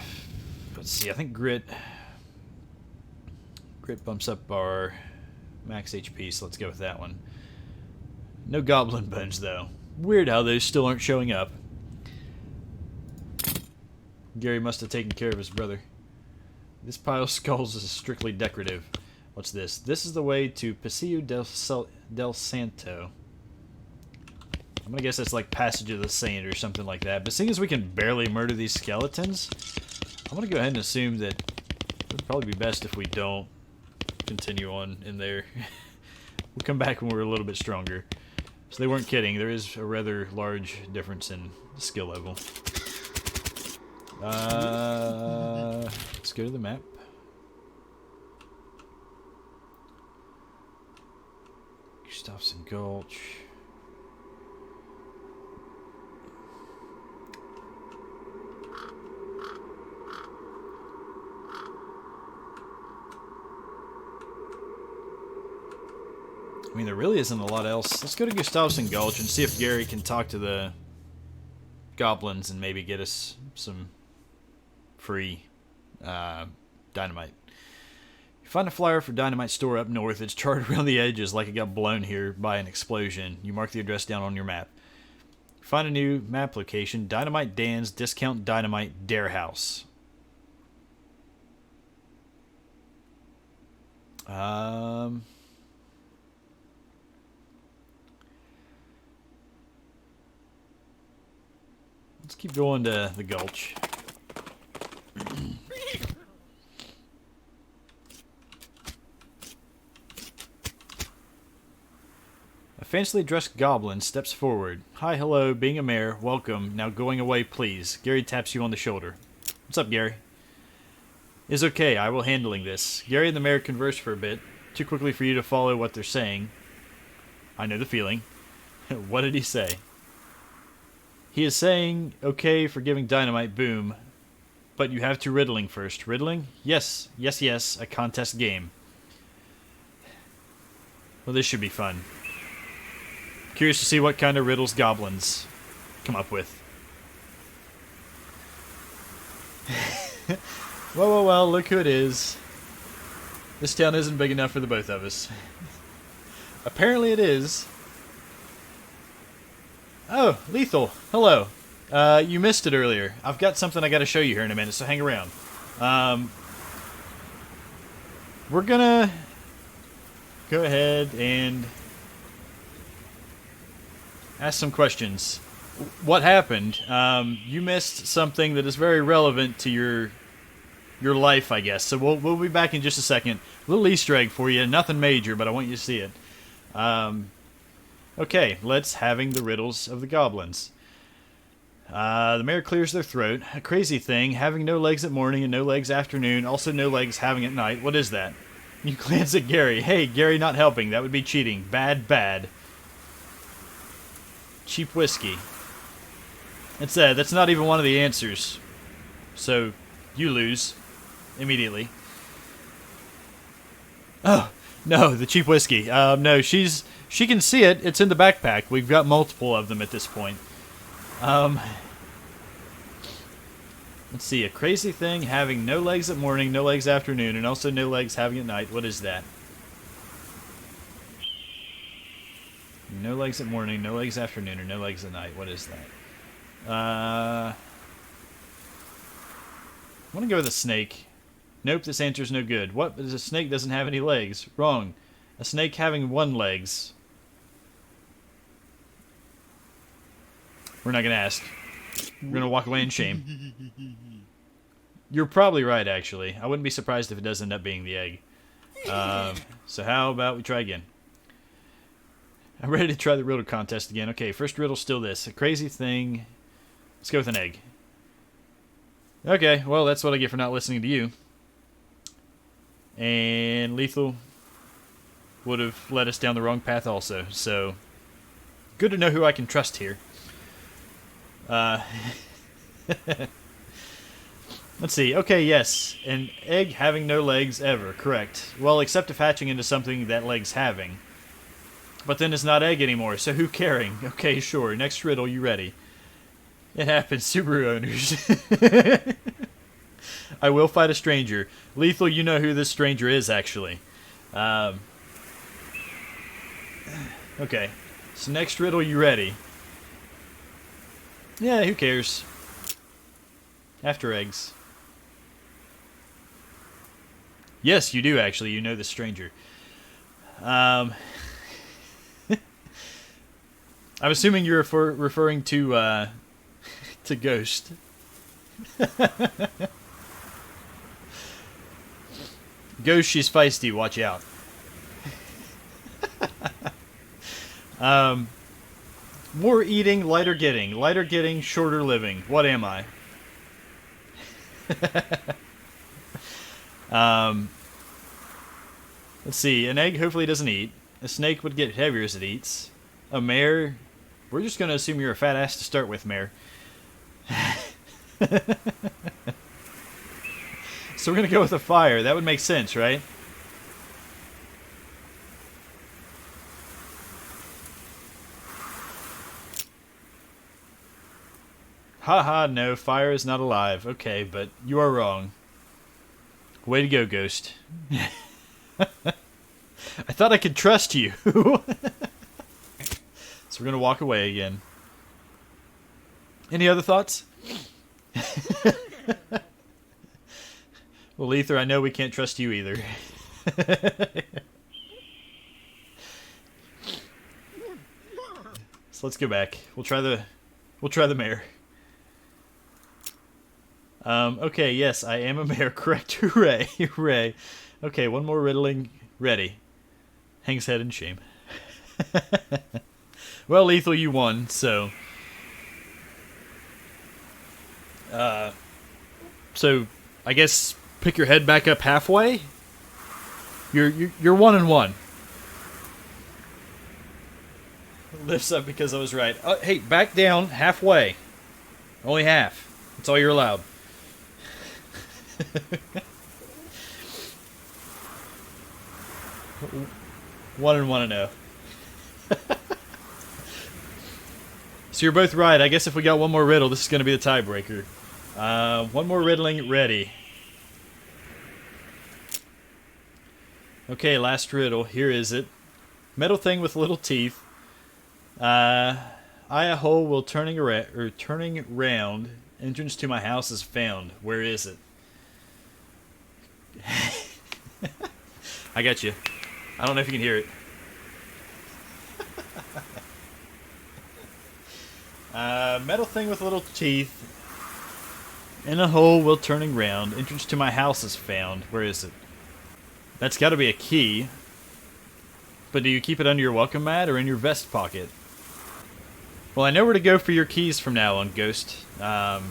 Speaker 1: see, I think grit bumps up our max HP, so let's go with that one. No goblin bones, though. Weird how those still aren't showing up. Gary must have taken care of his brother. This pile of skulls is strictly decorative. What's this? This is the way to Paseo del Santo. I'm gonna guess that's like Passage of the Saint or something like that. But seeing as we can barely murder these skeletons, I'm gonna go ahead and assume that it would probably be best if we don't continue on in there. We'll come back when we're a little bit stronger. So they weren't kidding. There is a rather large difference in skill level. Let's go to the map. Gustafson Gulch. I mean, there really isn't a lot else. Let's go to Gustavson Gulch and see if Gary can talk to the goblins and maybe get us some free dynamite. You find a flyer for dynamite store up north. It's charted around the edges like it got blown here by an explosion. You mark the address down on your map. Find a new map location. Dynamite Dan's Discount Dynamite Dare House. Let's keep going to the Gulch. A fancily dressed goblin steps forward. Hi, hello, being a mayor, welcome. Now going away, please. Gary taps you on the shoulder. What's up, Gary? It's okay, I will handling this. Gary and the mayor converse for a bit, too quickly for you to follow what they're saying. I know the feeling. What did he say? He is saying, okay for giving dynamite, boom. But you have to riddling first. Riddling? Yes, yes, yes, a contest game. Well, this should be fun. Curious to see what kind of riddles goblins come up with. Well, look who it is. This town isn't big enough for the both of us. Apparently it is. Oh, Lethal. Hello. You missed it earlier. I've got something I got to show you here in a minute, so hang around. We're gonna go ahead and ask some questions. What happened? You missed something that is very relevant to your life, I guess. So we'll be back in just a second. A little Easter egg for you. Nothing major, but I want you to see it. Okay, let's having the riddles of the goblins. The mayor clears their throat. A crazy thing, having no legs at morning and no legs afternoon, also no legs having at night. What is that? You glance at Gary. Hey, Gary not helping. That would be cheating. Bad, bad. Cheap whiskey. That's not even one of the answers. So, you lose. Immediately. Oh, no, the cheap whiskey. No, she can see it. It's in the backpack. We've got multiple of them at this point. Let's see. A crazy thing, having no legs at morning, no legs afternoon, and also no legs having at night. What is that? No legs at morning, no legs afternoon, or no legs at night. What is that? I want to go with a snake. Nope, this answer's no good. What? A snake doesn't have any legs. Wrong. A snake having one legs. We're not going to ask. We're going to walk away in shame. You're probably right, actually. I wouldn't be surprised if it does end up being the egg. So how about we try again? I'm ready to try the riddle contest again. Okay, first riddle's still this. A crazy thing. Let's go with an egg. Okay, well, that's what I get for not listening to you. And Lethal would have led us down the wrong path also. So, good to know who I can trust here. Let's see. Okay, yes. An egg having no legs ever. Correct. Well, except if hatching into something that legs having. But then it's not egg anymore, so who caring? Okay, sure. Next riddle, you ready? It happens, Subaru owners. I will fight a stranger. Lethal, you know who this stranger is, actually. Okay. So next riddle, you ready? Yeah, who cares? After eggs. Yes, you do, actually. You know the stranger. I'm assuming you're referring to Ghost. Ghost, she's feisty. Watch out. More eating, lighter getting. Lighter getting, shorter living. What am I? Let's see. An egg hopefully doesn't eat. A snake would get heavier as it eats. A mare. We're just going to assume you're a fat ass to start with, mare. So we're going to go with a fire. That would make sense, right? Haha, no, fire is not alive. Okay, but you are wrong. Way to go, Ghost. I thought I could trust you. So we're going to walk away again. Any other thoughts? Well, Ether, I know we can't trust you either. So let's go back. We'll try the mayor. Okay, yes, I am a mayor. Correct. Hooray. Hooray. Okay, one more riddling. Ready. Hangs head in shame. Well, Lethal, you won, so... So, I guess pick your head back up halfway? You're 1-1. Lifts up because I was right. Hey, back down halfway. Only half. That's all you're allowed. 1-1-0. So you're both right. I guess if we got one more riddle, this is going to be the tiebreaker. One more riddling. Ready. Okay, last riddle. Here is it. Metal thing with little teeth. Eye a hole will turning round. Entrance to my house is found. Where is it? I got you. I don't know if you can hear it. Metal thing with little teeth. In a hole will turning round. Entrance to my house is found. Where is it? That's got to be a key. But do you keep it under your welcome mat or in your vest pocket? Well, I know where to go for your keys from now on, Ghost. I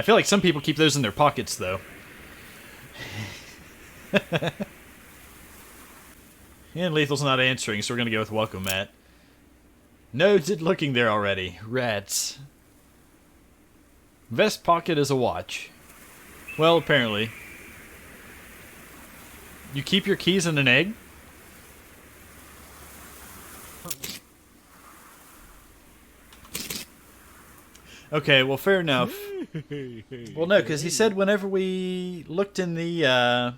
Speaker 1: feel like some people keep those in their pockets, though. And Lethal's not answering, so we're going to go with welcome mat. No, did looking there already. Rats. Vest pocket is a watch. Well, apparently. You keep your keys in an egg? Okay, well, fair enough. Well, no, because he said whenever we looked in the,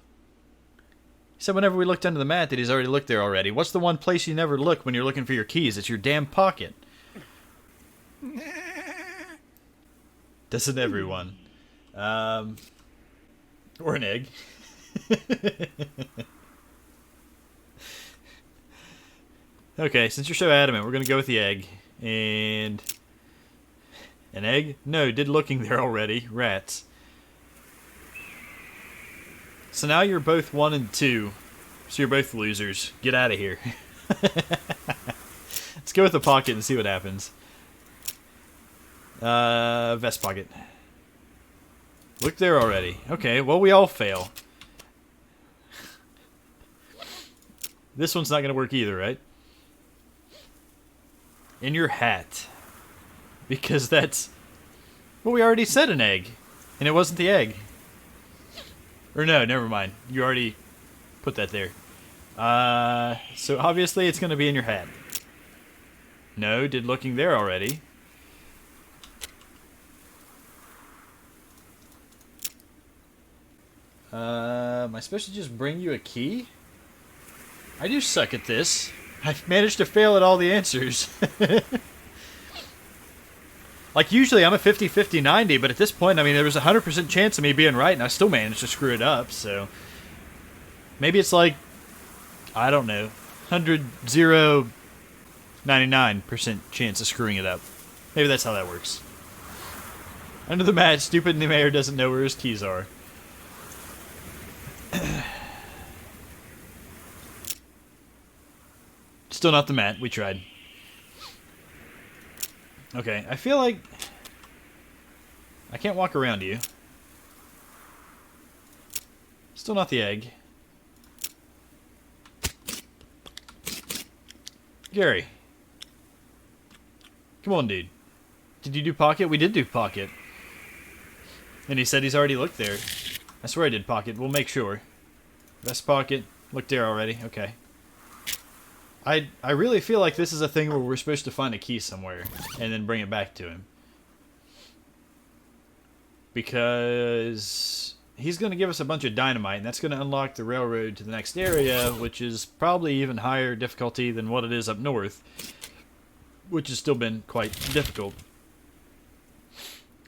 Speaker 1: he said whenever we looked under the mat that he's already looked there already. What's the one place you never look when you're looking for your keys? It's your damn pocket. Doesn't everyone? Or an egg. Okay, since you're so adamant, we're going to go with the egg. And... an egg? No, did looking there already. Rats. So now you're both 1 and 2. So you're both losers. Get out of here. Let's go with the pocket and see what happens. Vest pocket. Look there already. Okay, well, we all fail. This one's not going to work either, right? In your hat. Because that's... well, we already said an egg. And it wasn't the egg. Or no, never mind. You already put that there. So obviously it's going to be in your hat. No, did looking there already. Am I supposed to just bring you a key? I do suck at this. I've managed to fail at all the answers. Like, usually I'm a 50-50-90, but at this point, I mean, there was a 100% chance of me being right, and I still managed to screw it up, so... maybe it's like, I don't know, 99% chance of screwing it up. Maybe that's how that works. Under the mat, stupid mayor doesn't know where his keys are. Still not the mat, we tried. Okay, I feel like I can't walk around you. Still not the egg. Gary. Come on, dude. Did you do pocket? We did do pocket. And he said he's already looked there. I swear I did pocket. We'll make sure. Vest pocket. Looked there already. Okay. I really feel like this is a thing where we're supposed to find a key somewhere and then bring it back to him. because he's going to give us a bunch of dynamite, and that's going to unlock the railroad to the next area, which is probably even higher difficulty than what it is up north, which has still been quite difficult.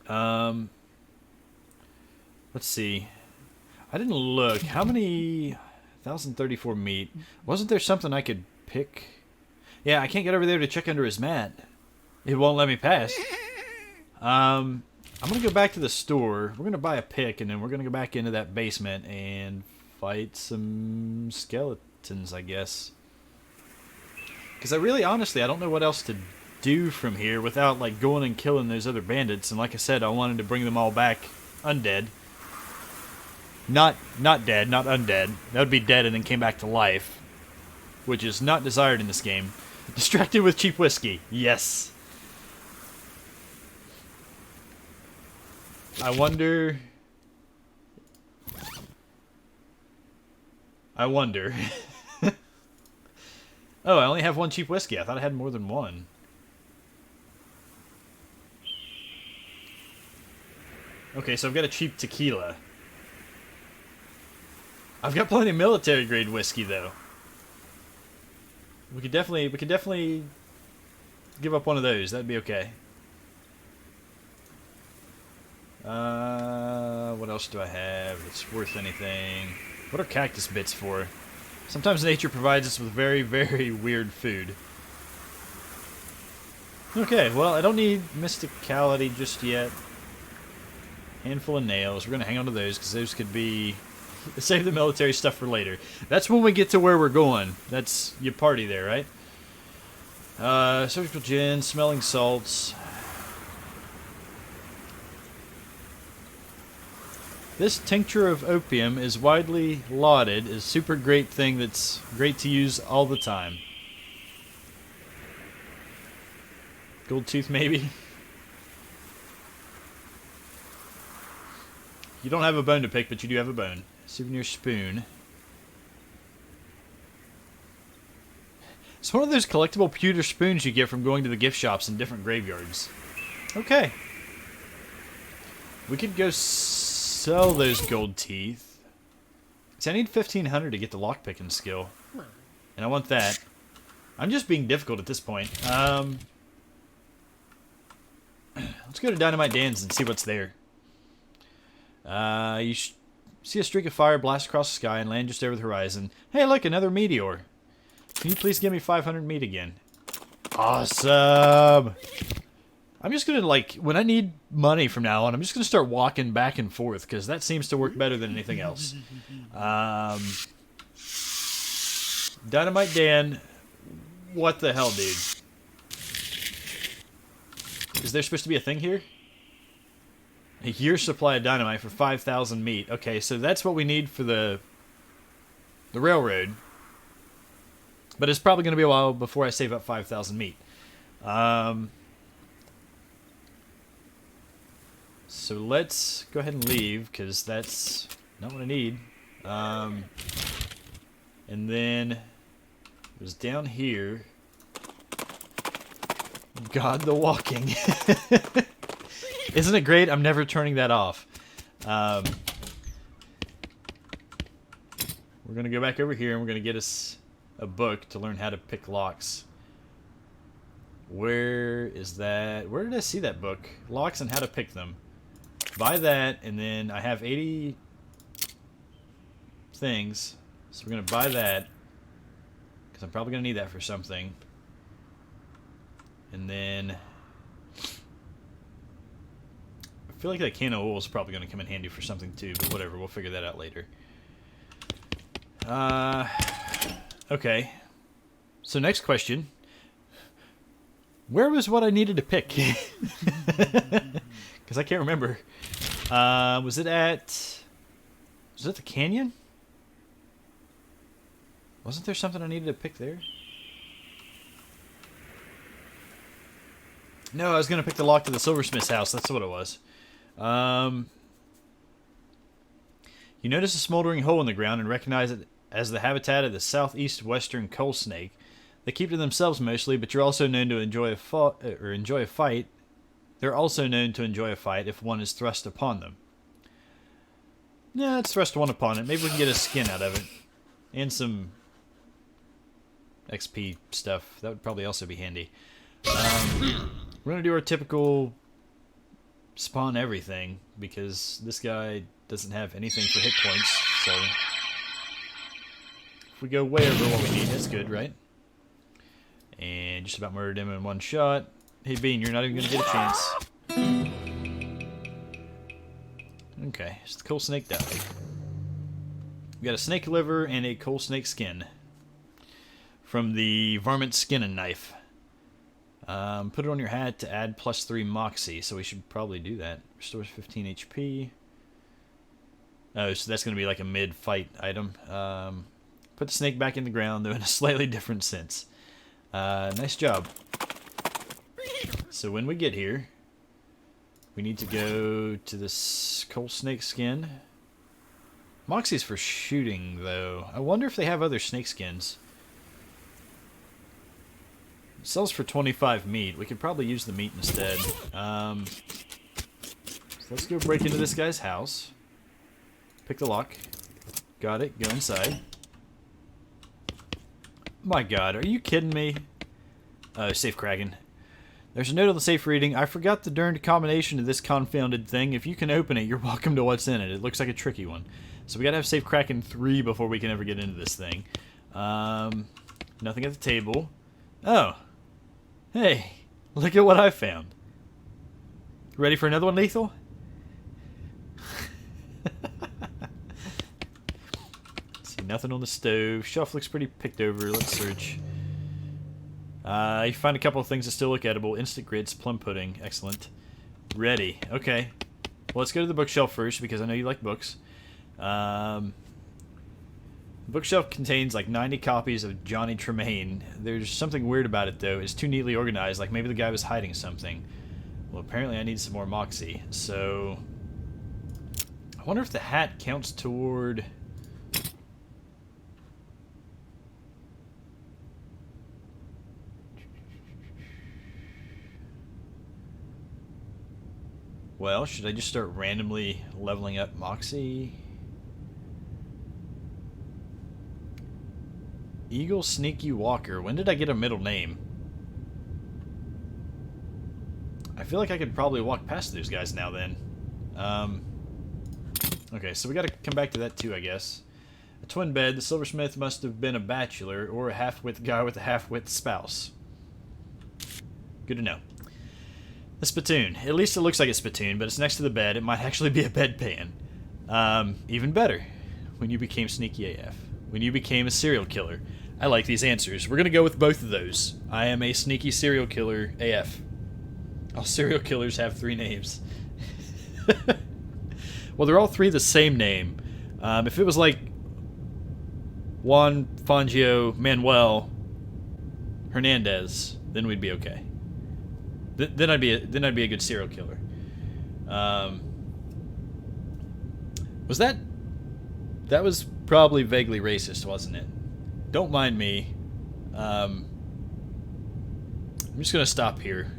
Speaker 1: Let's see. I didn't look. How many... 1,034 meat. Wasn't there something I could pick? Yeah, I can't get over there to check under his mat. It won't let me pass. I'm going to go back to the store. We're going to buy a pick, and then we're going to go back into that basement and fight some skeletons, I guess. Because honestly, I don't know what else to do from here without, like, going and killing those other bandits. And like I said, I wanted to bring them all back undead. Not dead, not undead. That would be dead and then came back to life, which is not desired in this game. Distracted with cheap whiskey. Yes. I wonder... Oh, I only have one cheap whiskey. I thought I had more than one. Okay, so I've got a cheap tequila. I've got plenty of military grade whiskey though. We could definitely give up one of those. That'd be okay. What else do I have that's worth anything? What are cactus bits for? Sometimes nature provides us with very, very weird food. Okay, well, I don't need mysticality just yet. Handful of nails. We're going to hang on to those because those could be... Save the military stuff for later. That's when we get to where we're going. That's your party there, right? Surgical gin, smelling salts. This tincture of opium is widely lauded as super great thing that's great to use all the time. Gold tooth, maybe? You don't have a bone to pick, but you do have a bone. Souvenir spoon. It's one of those collectible pewter spoons you get from going to the gift shops in different graveyards. Okay. We could go sell those gold teeth. See, I need 1,500 to get the lockpicking skill. And I want that. I'm just being difficult at this point. Let's go to Dynamite Dan's and see what's there. You see a streak of fire blast across the sky and land just over the horizon. Hey, look, another meteor. Can you please give me 500 meat again? Awesome! I'm just gonna, like, when I need money from now on, I'm just gonna start walking back and forth, because that seems to work better than anything else. Dynamite Dan, what the hell, dude? Is there supposed to be a thing here? A year's supply of dynamite for 5,000 meat. Okay, so that's what we need for the railroad. But it's probably going to be a while before I save up 5,000 meat. So let's go ahead and leave, because that's not what I need. And then it was down here. God, the walking. Isn't it great? I'm never turning that off. We're going to go back over here and we're going to get us a book to learn how to pick locks. Where is that? Where did I see that book? Locks and how to pick them. Buy that, and then I have 80 things. So we're going to buy that, because I'm probably going to need that for something. And then... I feel like that can of oil is probably going to come in handy for something too, but whatever, we'll figure that out later. Okay. So next question. Where was what I needed to pick? Because I can't remember. Was it the canyon? Wasn't there something I needed to pick there? No, I was going to pick the lock to the silversmith's house. That's what it was. You notice a smoldering hole in the ground and recognize it as the habitat of the southeast western coal snake. They keep to themselves mostly, but you're also known to enjoy a fight. They're also known to enjoy a fight if one is thrust upon them. Yeah, let's thrust one upon it. Maybe we can get a skin out of it. And some XP stuff. That would probably also be handy. We're going to do our typical spawn everything, because this guy doesn't have anything for hit points, so if we go way over what we need, that's good, right? And just about murdered him in one shot. Hey Bean, you're not even going to get a chance. Okay, it's the coal snake died. We got a snake liver and a coal snake skin from the varmint skin and knife. Put it on your hat to add +3 moxie, so we should probably do that. Restores 15 HP. Oh, so that's going to be like a mid-fight item. Put the snake back in the ground, though in a slightly different sense. Nice job. So when we get here, we need to go to this coal snake skin. Moxie's for shooting, though. I wonder if they have other snake skins. It sells for 25 meat. We could probably use the meat instead. So let's go break into this guy's house. Pick the lock. Got it. Go inside. My god, are you kidding me? Safe cracking. There's a note on the safe reading. I forgot the darned combination of this confounded thing. If you can open it, you're welcome to what's in it. It looks like a tricky one. So we gotta have safe cracking 3 before we can ever get into this thing. Nothing at the table. Oh. Hey, look at what I found. Ready for another one, Lethal? See, nothing on the stove. Shelf looks pretty picked over. Let's search. You find a couple of things that still look edible. Instant grits, plum pudding. Excellent. Ready. Okay. Well, let's go to the bookshelf first, because I know you like books. The bookshelf contains like 90 copies of Johnny Tremaine. There's something weird about it, though. It's too neatly organized, like maybe the guy was hiding something. Well, apparently I need some more moxie, so I wonder if the hat counts toward... Well, should I just start randomly leveling up moxie? Eagle Sneaky Walker. When did I get a middle name? I feel like I could probably walk past those guys now then. Okay, so we gotta come back to that too, I guess. A twin bed. The silversmith must have been a bachelor or a half-wit guy with a half-wit spouse. Good to know. A spittoon. At least it looks like a spittoon, but it's next to the bed. It might actually be a bedpan. Even better. When you became sneaky AF. When you became a serial killer. I like these answers. We're going to go with both of those. I am a sneaky serial killer AF. All serial killers have 3 names. Well, they're all 3 the same name. If it was like Juan Fangio Manuel Hernandez, then we'd be okay. Then I'd be a good serial killer. Was that was probably vaguely racist, wasn't it? Don't mind me. I'm just gonna stop here.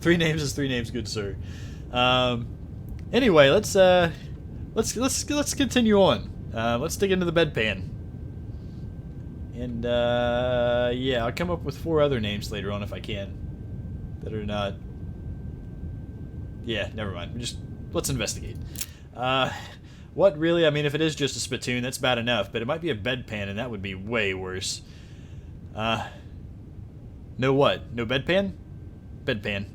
Speaker 1: 3 names is 3 names, good sir. Anyway, let's continue on. Let's dig into the bedpan. And yeah, I'll come up with 4 other names later on if I can. That are not. Yeah, never mind. Let's investigate. What really? I mean, if it is just a spittoon, that's bad enough. But it might be a bedpan, and that would be way worse. No what? No bedpan? Bedpan.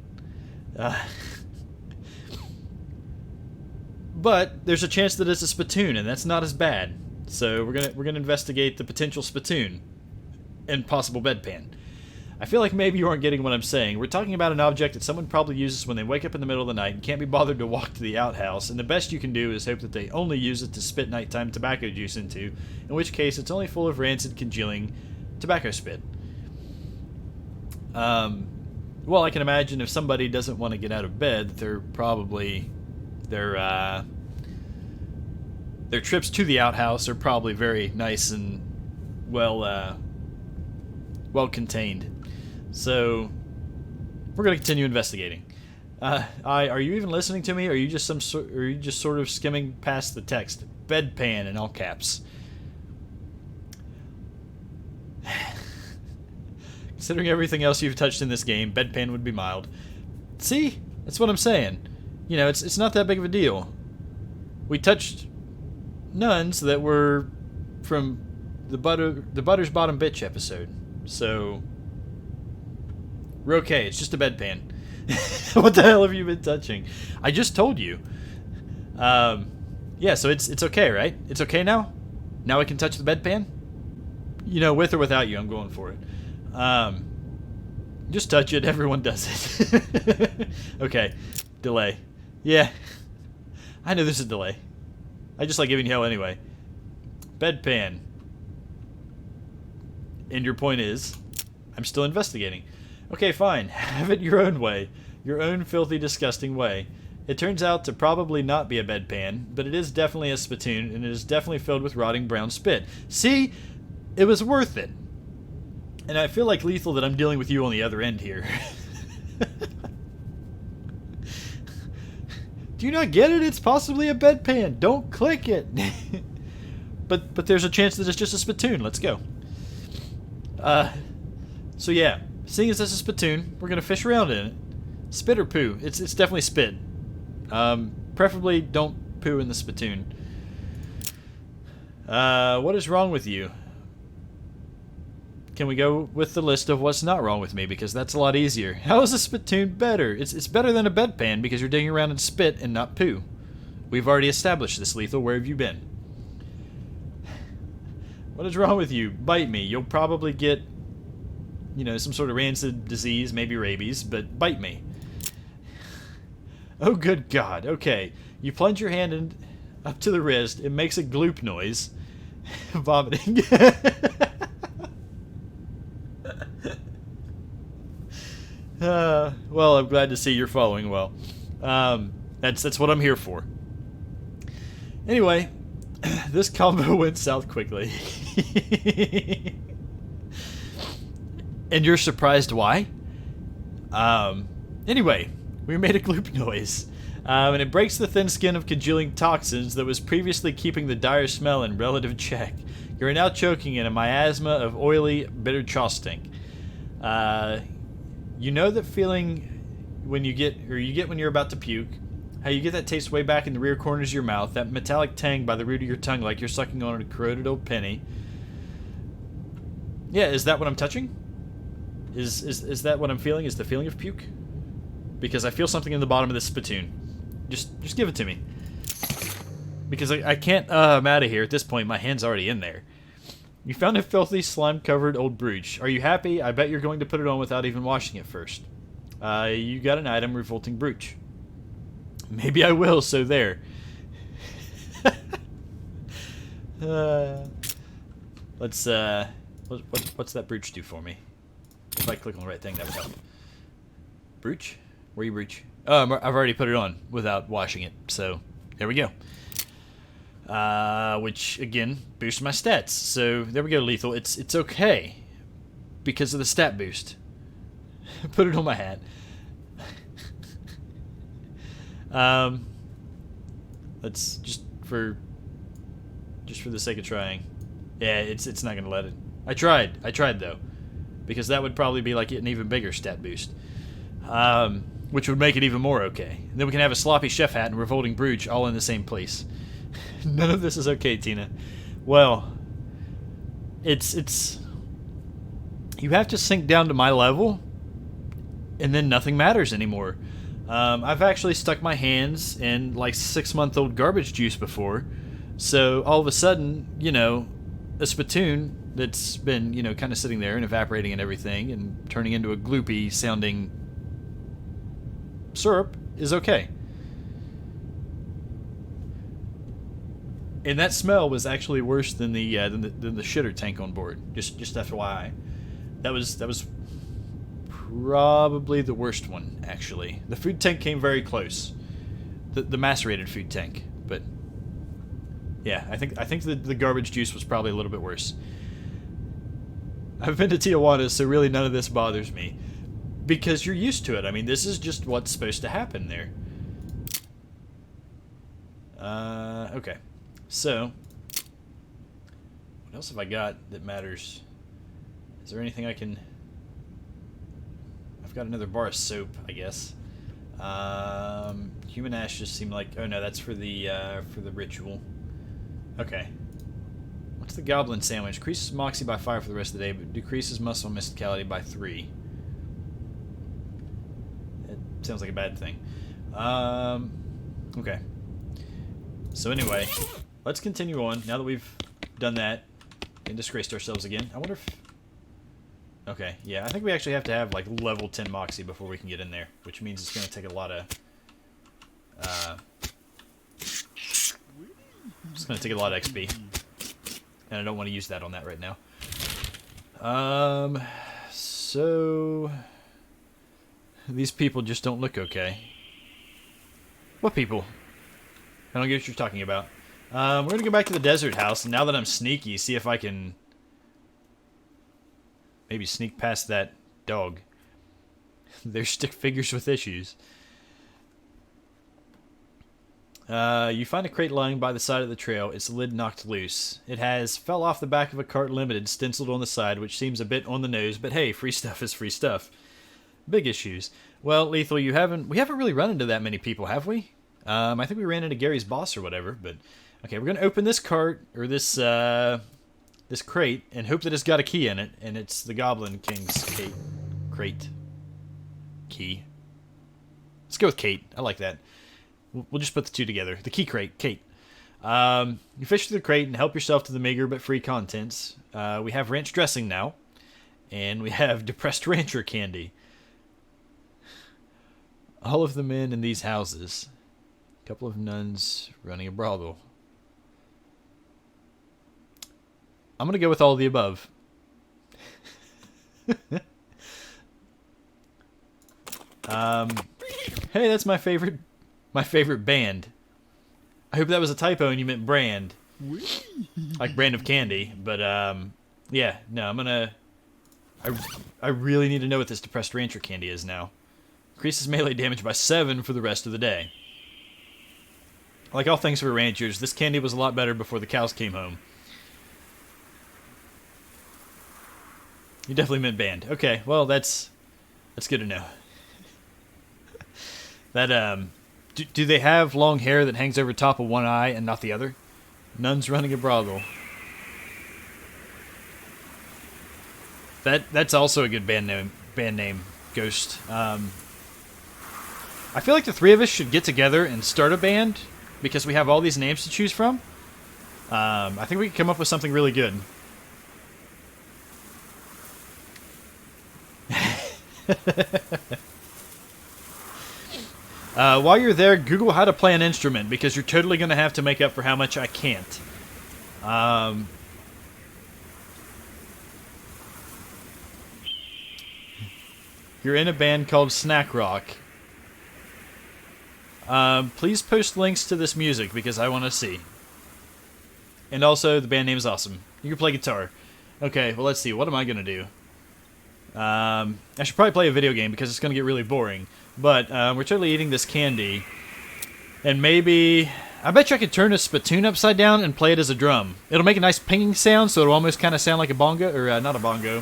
Speaker 1: But there's a chance that it's a spittoon, and that's not as bad. So we're gonna investigate the potential spittoon and possible bedpan. I feel like maybe you aren't getting what I'm saying. We're talking about an object that someone probably uses when they wake up in the middle of the night and can't be bothered to walk to the outhouse, and the best you can do is hope that they only use it to spit nighttime tobacco juice into, in which case it's only full of rancid, congealing tobacco spit. Well, I can imagine if somebody doesn't want to get out of bed, their trips to the outhouse are probably very nice and well contained. So we're going to continue investigating. Are you even listening to me? Or are you just sort of skimming past the text? Bedpan in all caps. Considering everything else you've touched in this game, bedpan would be mild. See? That's what I'm saying. You know, it's not that big of a deal. We touched nuns that were from the Butter's Bottom Bitch episode. So, we're okay. It's just a bedpan. What the hell have you been touching? I just told you. Yeah, so it's okay, right? It's okay now? Now I can touch the bedpan? You know, with or without you, I'm going for it. Just touch it. Everyone does it. Okay. Delay. Yeah. I know there's a delay. I just like giving you hell anyway. Bedpan. And your point is, I'm still investigating. Okay, fine. Have it your own way. Your own filthy, disgusting way. It turns out to probably not be a bedpan, but it is definitely a spittoon, and it is definitely filled with rotting brown spit. See? It was worth it. And I feel like lethal that I'm dealing with you on the other end here. Do you not get it? It's possibly a bedpan. Don't click it. But there's a chance that it's just a spittoon. Let's go. So yeah, seeing as this is a spittoon, we're gonna fish around in it. Spit or poo? It's definitely spit. Preferably don't poo in the spittoon. What is wrong with you? Can we go with the list of what's not wrong with me, because that's a lot easier. How is a spittoon better? It's better than a bedpan because you're digging around in spit and not poo. We've already established this, Lethal. Where have you been? What is wrong with you? Bite me. You'll probably get, you know, some sort of rancid disease, maybe rabies, but bite me. Oh, good God. Okay. You plunge your hand in, up to the wrist. It makes a gloop noise. Vomiting. Well, I'm glad to see you're following well. That's what I'm here for. Anyway, this combo went south quickly. And you're surprised why? Anyway, we made a gloop noise. And it breaks the thin skin of congealing toxins that was previously keeping the dire smell in relative check. You are now choking in a miasma of oily, bitter chaw stink. You know that feeling when you get when you're about to puke, how you get that taste way back in the rear corners of your mouth, that metallic tang by the root of your tongue like you're sucking on a corroded old penny. Yeah, is that what I'm touching? Is that what I'm feeling? Is the feeling of puke? Because I feel something in the bottom of this spittoon. Just give it to me. Because I can't, I'm out of here at this point. My hand's already in there. You found a filthy, slime-covered old brooch. Are you happy? I bet you're going to put it on without even washing it first. You got an item, revolting brooch. Maybe I will, so there. Let's, what's that brooch do for me? If I click on the right thing, that would help. Brooch? Where you brooch? Oh, I've already put it on without washing it, so there we go. Which, again, boosts my stats. So, there we go, Lethal. It's okay. Because of the stat boost. Put it on my hat. Let's, just for the sake of trying. Yeah, it's not gonna let it. I tried, though. Because that would probably be, like, an even bigger stat boost. Which would make it even more okay. And then we can have a sloppy chef hat and revolting brooch all in the same place. None of this is okay, Tina. Well, it's you have to sink down to my level, and then nothing matters anymore. I've actually stuck my hands in like 6-month-old garbage juice before, so all of a sudden, you know, a spittoon that's been, you know, kind of sitting there and evaporating and everything and turning into a gloopy sounding syrup is okay. And that smell was actually worse than the shitter tank on board. Just FYI, that was probably the worst one. Actually, the food tank came very close. The macerated food tank, but yeah, I think the garbage juice was probably a little bit worse. I've been to Tijuana, so really none of this bothers me. because you're used to it. I mean, this is just what's supposed to happen there. Okay. So, what else have I got that matters? Is there anything I can... I've got another bar of soap, I guess. Human ash just seemed like... Oh no, that's for the ritual. Okay. What's the goblin sandwich? Increases moxie by 5 for the rest of the day, but decreases muscle mysticality by 3. That sounds like a bad thing. Okay. So anyway, let's continue on. Now that we've done that and disgraced ourselves again, I wonder if... Okay, yeah, I think we actually have to have, like, level 10 Moxie before we can get in there, which means it's going to take a lot of... it's going to take a lot of XP. And I don't want to use that on that right now. So... These people just don't look okay. What people? I don't get what you're talking about. We're going to go back to the desert house, and now that I'm sneaky, see if I can... maybe sneak past that dog. They're stick figures with issues. You find a crate lying by the side of the trail. Its lid knocked loose. It has fell off the back of a cart limited stenciled on the side, which seems a bit on the nose, but hey, free stuff is free stuff. Big issues. Well, Lethal, we haven't really run into that many people, have we? I think we ran into Gary's boss or whatever, but... Okay, we're going to open this cart, or this crate, and hope that it's got a key in it, and it's the Goblin King's crate. Key. Let's go with Kate. I like that. We'll just put the two together. The key crate, Kate. You fish through the crate and help yourself to the meager but free contents. We have ranch dressing now, and we have depressed rancher candy. All of the men in these houses. A couple of nuns running a brothel. I'm going to go with all of the above. Hey, that's my favorite band. I hope that was a typo and you meant brand. Like brand of candy, but yeah, no, I'm going to I really need to know what this depressed rancher candy is now. Increases melee damage by 7 for the rest of the day. Like all things for ranchers, this candy was a lot better before the cows came home. You definitely meant band. Okay, well that's good to know. That do they have long hair that hangs over top of one eye and not the other? Nuns running a brothel. That's also a good band name, Ghost. I feel like the three of us should get together and start a band because we have all these names to choose from. I think we can come up with something really good. While you're there, Google how to play an instrument because you're totally going to have to make up for how much I can't. You're in a band called Snack Rock. Please post links to this music because I want to see. And also, the band name is awesome. You can play guitar. Okay, well let's see. What am I going to do? I should probably play a video game because it's going to get really boring. But we're totally eating this candy. And maybe... I bet you I could turn a spittoon upside down and play it as a drum. It'll make a nice pinging sound, so it'll almost kind of sound like a bongo. Or not a bongo.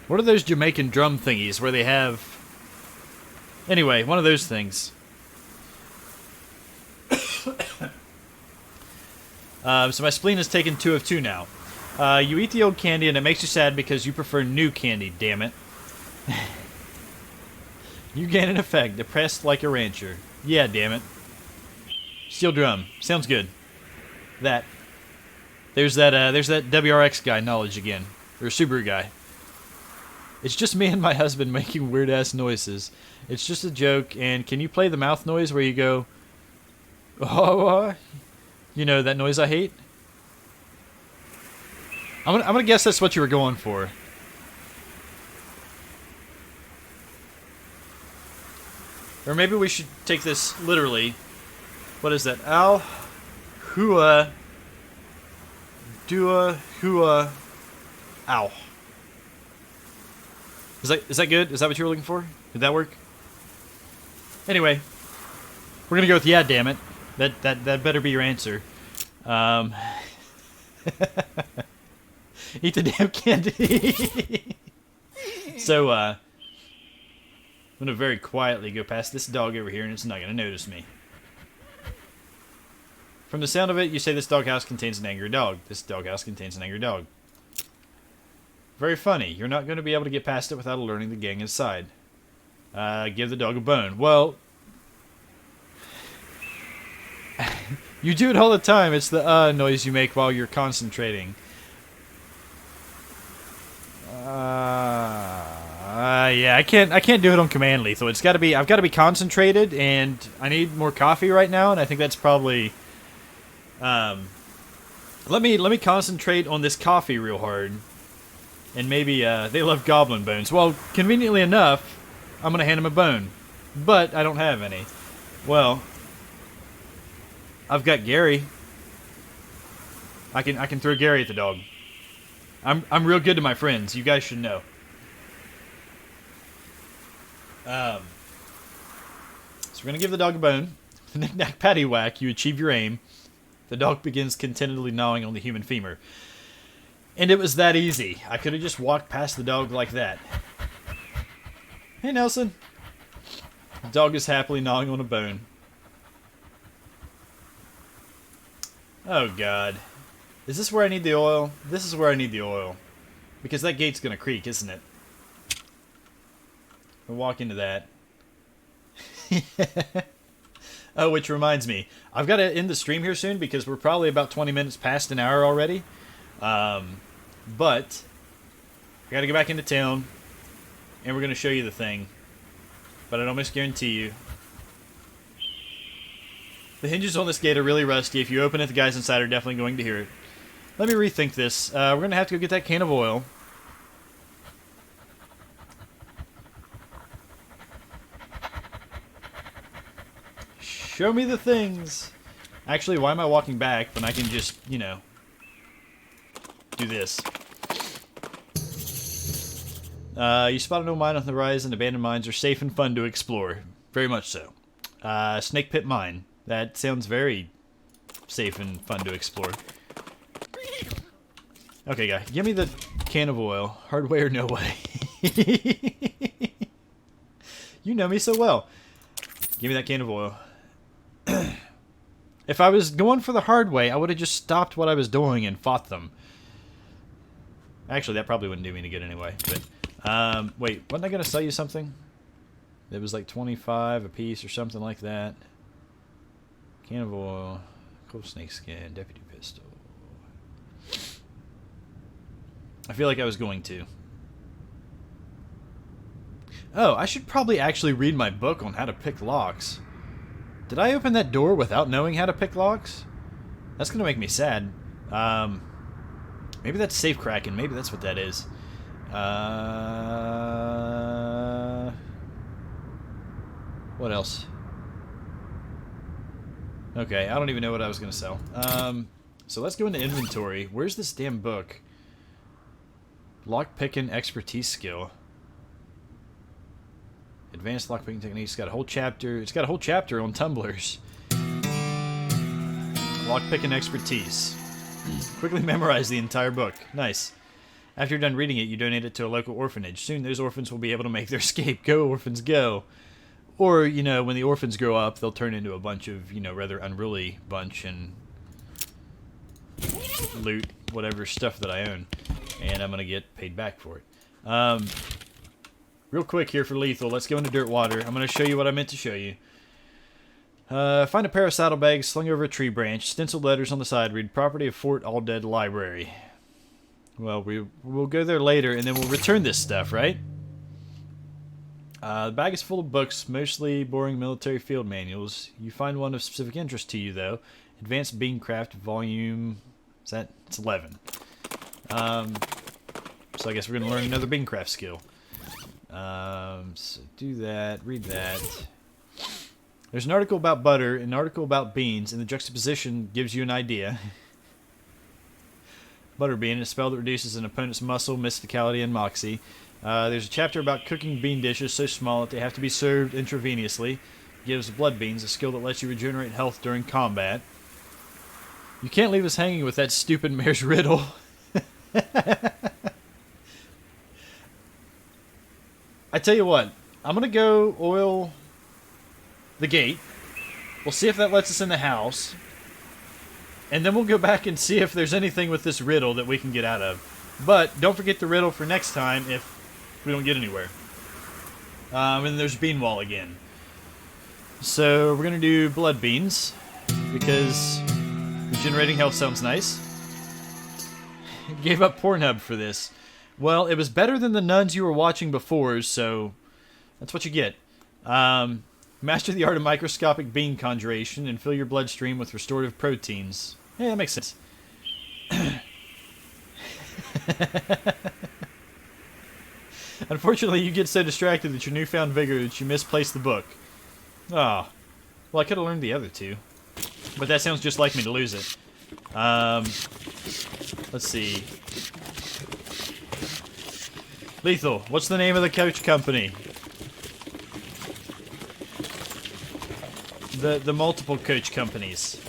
Speaker 1: What are those Jamaican drum thingies where they have... Anyway, one of those things. So my spleen has taken 2 of 2 now. You eat the old candy and it makes you sad because you prefer new candy, damn it. You gain an effect, depressed like a rancher. Yeah, damn it. Steel drum. Sounds good. There's that WRX guy knowledge again. Or Subaru guy. It's just me and my husband making weird-ass noises. It's just a joke, and can you play the mouth noise where you go... Oh, you know, that noise I hate? I'm gonna guess that's what you were going for. Or maybe we should take this literally. What is that? Al, hua, dua, hua, ow. Is that good? Is that what you were looking for? Did that work? Anyway, we're gonna go with yeah. Damn it. That better be your answer. Eat the damn candy. So, I'm gonna very quietly go past this dog over here, and it's not gonna notice me. From the sound of it, you say this doghouse contains an angry dog. This doghouse contains an angry dog. Very funny. You're not going to be able to get past it without alerting the gang inside. Give the dog a bone. Well, you do it all the time. It's the noise you make while you're concentrating. Yeah, I can't do it on command, Lethal. I've got to be concentrated, and I need more coffee right now, and I think that's probably. Let me concentrate on this coffee real hard. And maybe, they love goblin bones. Well, conveniently enough, I'm gonna hand him a bone. But I don't have any. Well, I've got Gary. I can throw Gary at the dog. I'm real good to my friends. You guys should know. So we're gonna give the dog a bone. The knick-knack paddywhack, you achieve your aim. The dog begins contentedly gnawing on the human femur. And it was that easy. I could have just walked past the dog like that. Hey, Nelson. The dog is happily gnawing on a bone. Oh, God. Is this where I need the oil? This is where I need the oil. Because that gate's going to creak, isn't it? I'll walk into that. Oh, which reminds me. I've got to end the stream here soon because we're probably about 20 minutes past an hour already. But I gotta go back into town, and we're gonna show you the thing. But I almost guarantee you, the hinges on this gate are really rusty. If you open it, the guys inside are definitely going to hear it. Let me rethink this. We're gonna have to go get that can of oil. Show me the things. Actually, why am I walking back when I can just, you know, do this? You spot an old mine on the horizon. Abandoned mines are safe and fun to explore. Very much so. Snake Pit Mine. That sounds very safe and fun to explore. Okay, guy. Give me the can of oil. Hard way or no way. You know me so well. Give me that can of oil. If I was going for the hard way, I would have just stopped what I was doing and fought them. Actually, that probably wouldn't do me any good anyway. But wait, wasn't I going to sell you something? It was like 25 a piece or something like that. Can of oil, cold snake skin, deputy pistol. I feel like I was going to. Oh, I should probably actually read my book on how to pick locks. Did I open that door without knowing how to pick locks? That's going to make me sad. Maybe that's safe cracking. Maybe that's what that is. What else? Okay, I don't even know what I was going to sell. So let's go into inventory. Where's this damn book? Lockpicking expertise skill. Advanced lockpicking techniques. It's got a whole chapter. It's got a whole chapter on tumblers. Lockpicking expertise. Quickly memorize the entire book. Nice. After you're done reading it, you donate it to a local orphanage. Soon those orphans will be able to make their escape. Go, orphans, go. Or, you know, when the orphans grow up, they'll turn into a bunch of, you know, rather unruly bunch and loot whatever stuff that I own. And I'm going to get paid back for it. Real quick here for Lethal, let's go into Dirtwater. I'm going to show you what I meant to show you. Find a pair of saddlebags slung over a tree branch. Stenciled letters on the side read, property of Fort All Dead Library. Well, we'll go there later, and then we'll return this stuff, right? The bag is full of books, mostly boring military field manuals. You find one of specific interest to you, though. Advanced Beancraft, volume... It's 11. So I guess we're going to learn another Beancraft skill. So do that, read that. There's an article about butter, an article about beans, and the juxtaposition gives you an idea. Butterbean is a spell that reduces an opponent's muscle, mysticality, and moxie. There's a chapter about cooking bean dishes so small that they have to be served intravenously. Gives blood beans, a skill that lets you regenerate health during combat. You can't leave us hanging with that stupid mayor's riddle. I tell you what, I'm going to go oil the gate. We'll see if that lets us in the house. And then we'll go back and see if there's anything with this riddle that we can get out of. But don't forget the riddle for next time if we don't get anywhere. And there's bean wall again. So we're going to do blood beans because regenerating health sounds nice. Gave up Pornhub for this. Well, it was better than the nuns you were watching before, so that's what you get. Master the art of microscopic bean conjuration and fill your bloodstream with restorative proteins. Yeah, that makes sense. Unfortunately, you get so distracted with your newfound vigor that you misplace the book. Oh. Well, I could have learned the other two. But that sounds just like me to lose it. Let's see. Lethal, what's the name of the coach company? The multiple coach companies.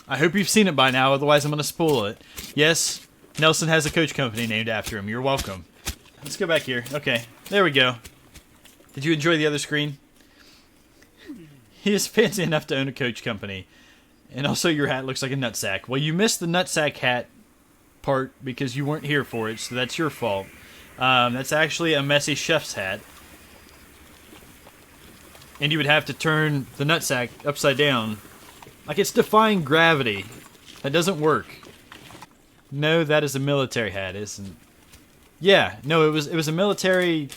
Speaker 1: I hope you've seen it by now, otherwise I'm going to spoil it. Yes, Nelson has a coach company named after him. You're welcome. Let's go back here. Okay, there we go. Did you enjoy the other screen? He is fancy enough to own a coach company. And also your hat looks like a nutsack. Well, you missed the nutsack hat part because you weren't here for it, so that's your fault. That's actually a messy chef's hat. And you would have to turn the nutsack upside down. Like it's defying gravity. That doesn't work. No, that is a military hat, isn't? Yeah, no, it was a military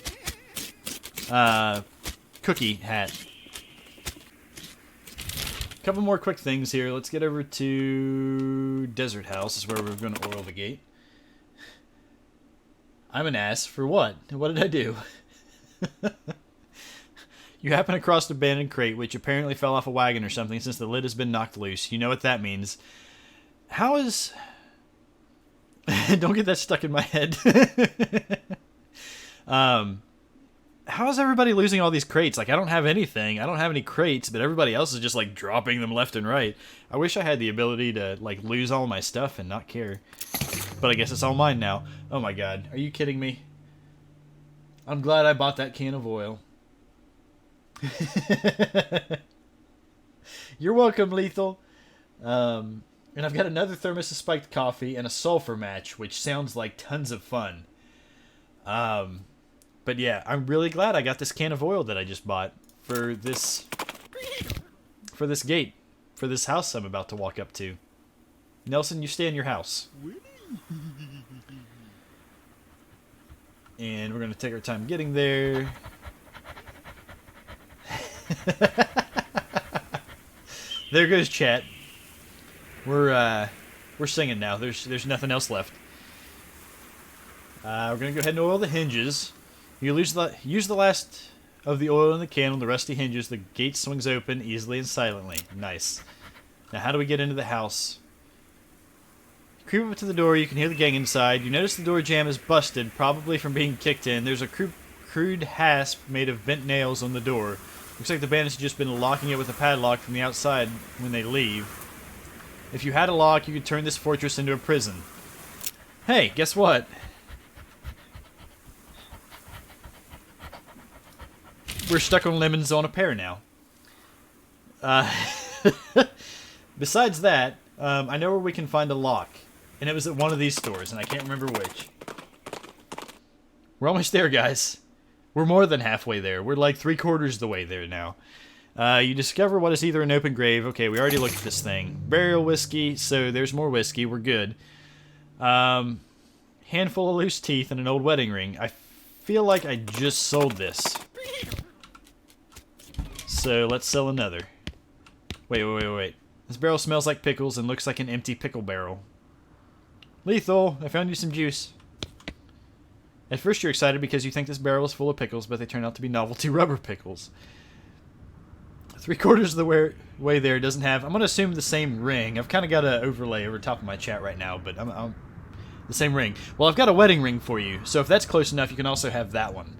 Speaker 1: cookie hat. Couple more quick things here. Let's get over to Desert House. Is where we're going to oil the gate. I'm an ass. For what? What did I do? You happen across an abandoned crate, which apparently fell off a wagon or something since the lid has been knocked loose. You know what that means. How is... Don't get that stuck in my head. How is everybody losing all these crates? Like, I don't have anything. I don't have any crates, but everybody else is just, like, dropping them left and right. I wish I had the ability to, like, lose all my stuff and not care. But I guess it's all mine now. Oh, my God. Are you kidding me? I'm glad I bought that can of oil. You're welcome, Lethal. And I've got another thermos of spiked coffee and a sulfur match, which sounds like tons of fun. But yeah, I'm really glad I got this can of oil that I just bought for this gate, for this house I'm about to walk up to. Nelson, you stay in your house. And we're going to take our time getting there. There goes chat. We're singing now. There's nothing else left. We're gonna go ahead and oil the hinges. You use the last of the oil in the can on the rusty hinges. The gate swings open easily and silently. Nice. Now, how do we get into the house? Creep up to the door. You can hear the gang inside. You notice the door jamb is busted, probably from being kicked in. There's a crude hasp made of bent nails on the door. Looks like the bandits have just been locking it with a padlock from the outside when they leave. If you had a lock, you could turn this fortress into a prison. Hey, guess what? We're stuck on lemons on a pear now. Besides that, I know where we can find a lock. And it was at one of these stores, and I can't remember which. We're almost there, guys. We're more than halfway there. We're like 3/4 of the way there now. You discover what is either an open grave. Okay, we already looked at this thing. Burial whiskey, so there's more whiskey. We're good. Handful of loose teeth and an old wedding ring. I feel like I just sold this. So let's sell another. Wait. This barrel smells like pickles and looks like an empty pickle barrel. Lethal, I found you some juice. At first you're excited because you think this barrel is full of pickles, but they turn out to be novelty rubber pickles. 3/4 of the way there doesn't have... I'm going to assume the same ring. I've kind of got an overlay over top of my chat right now, but I'm the same ring. Well, I've got a wedding ring for you, so if that's close enough, you can also have that one.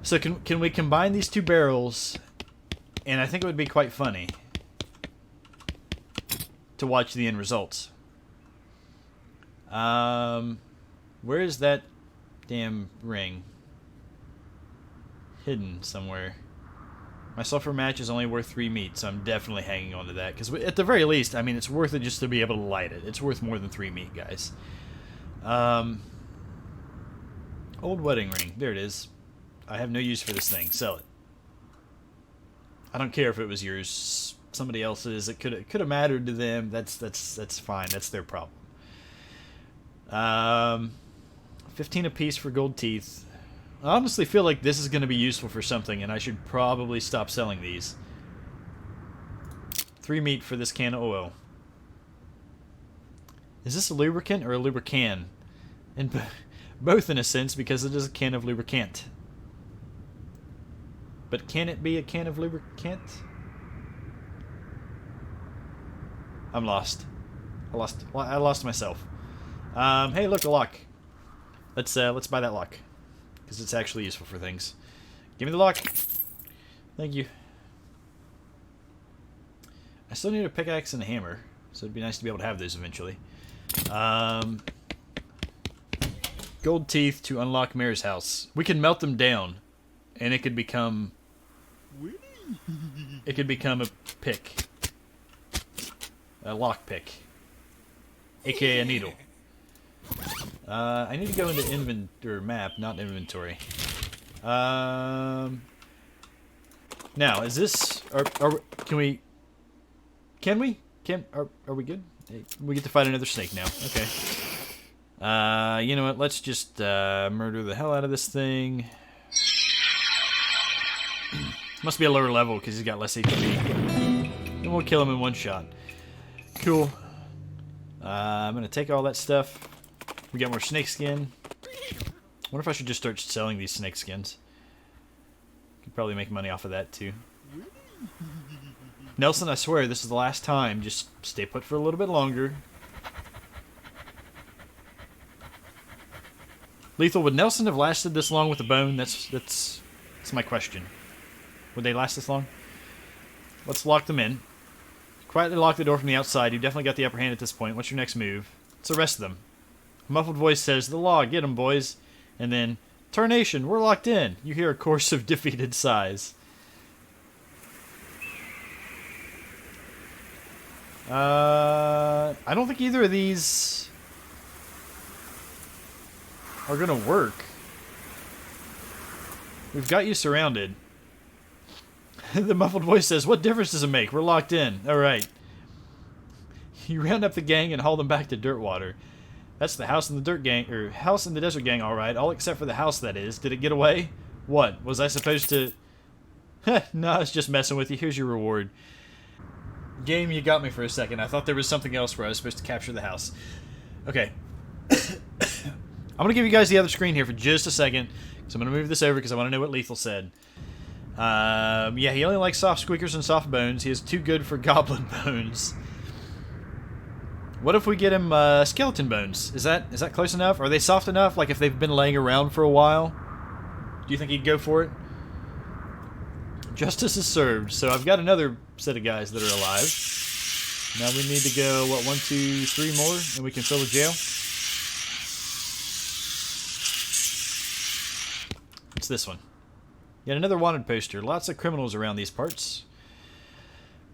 Speaker 1: So can we combine these two barrels, and I think it would be quite funny to watch the end results. Where is that damn ring? Hidden somewhere. My sulfur match is only worth 3 meat, so I'm definitely hanging on to that. Because at the very least, I mean, it's worth it just to be able to light it. It's worth more than 3 meat, guys. Old wedding ring. There it is. I have no use for this thing. Sell it. I don't care if it was yours. Somebody else's. It could have mattered to them. That's fine. That's their problem. 15 apiece for gold teeth. I honestly feel like this is going to be useful for something, and I should probably stop selling these. 3 meat for this can of oil. Is this a lubricant or a lubricant? And both in a sense, because it is a can of lubricant. But can it be a can of lubricant? I'm lost. I lost myself. Hey, look, a lock. Let's buy that lock. Because it's actually useful for things. Give me the lock. Thank you. I still need a pickaxe and a hammer, so it'd be nice to be able to have those eventually. Gold teeth to unlock Mare's house. We can melt them down, and it could become... It could become a pick. A lock pick. AKA a needle. I need to go into map, not inventory. Now, is this... Can we... Are we good? Hey, we get to fight another snake now. Okay. You know what? Let's just murder the hell out of this thing. Must be a lower level because he's got less HP. Then we'll kill him in one shot. Cool. I'm going to take all that stuff. We got more snake skin. Wonder if I should just start selling these snake skins. Could probably make money off of that too. Nelson, I swear this is the last time. Just stay put for a little bit longer. Lethal, would Nelson have lasted this long with the bone? That's my question. Would they last this long? Let's lock them in. Quietly lock the door from the outside. You definitely got the upper hand at this point. What's your next move? Let's arrest them. A muffled voice says, "The law, get 'em, boys." And then, "Tarnation, we're locked in." You hear a chorus of defeated sighs. I don't think either of these are gonna work. We've got you surrounded. The muffled voice says, "What difference does it make? We're locked in." Alright. You round up the gang and haul them back to Dirtwater. That's the house in the dirt gang, or house in the desert gang, alright. All except for the house, that is. Did it get away? What? Was I supposed to... No, I was just messing with you. Here's your reward. Game, you got me for a second. I thought there was something else where I was supposed to capture the house. Okay. I'm going to give you guys the other screen here for just a second. So I'm going to move this over because I want to know what Lethal said. Yeah, he only likes soft squeakers and soft bones. He is too good for goblin bones. What if we get him skeleton bones? Is that close enough? Are they soft enough? Like if they've been laying around for a while? Do you think he'd go for it? Justice is served. So I've got another set of guys that are alive. Now we need to go, what, 1, 2, 3 more? And we can fill the jail? It's this one. Yet another wanted poster. Lots of criminals around these parts.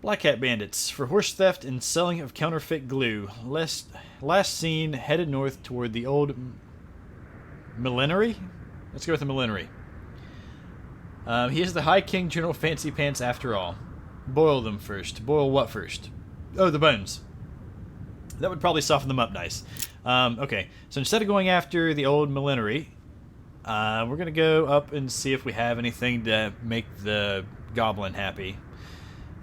Speaker 1: Black Hat Bandits for horse theft and selling of counterfeit glue. Last seen headed north toward the old millenary? Let's go with the millenary. He is the High King General Fancy Pants after all. Boil them first. Boil what first? Oh, the bones. That would probably soften them up nice. Okay, so instead of going after the old millenary, we're going to go up and see if we have anything to make the Goblin happy.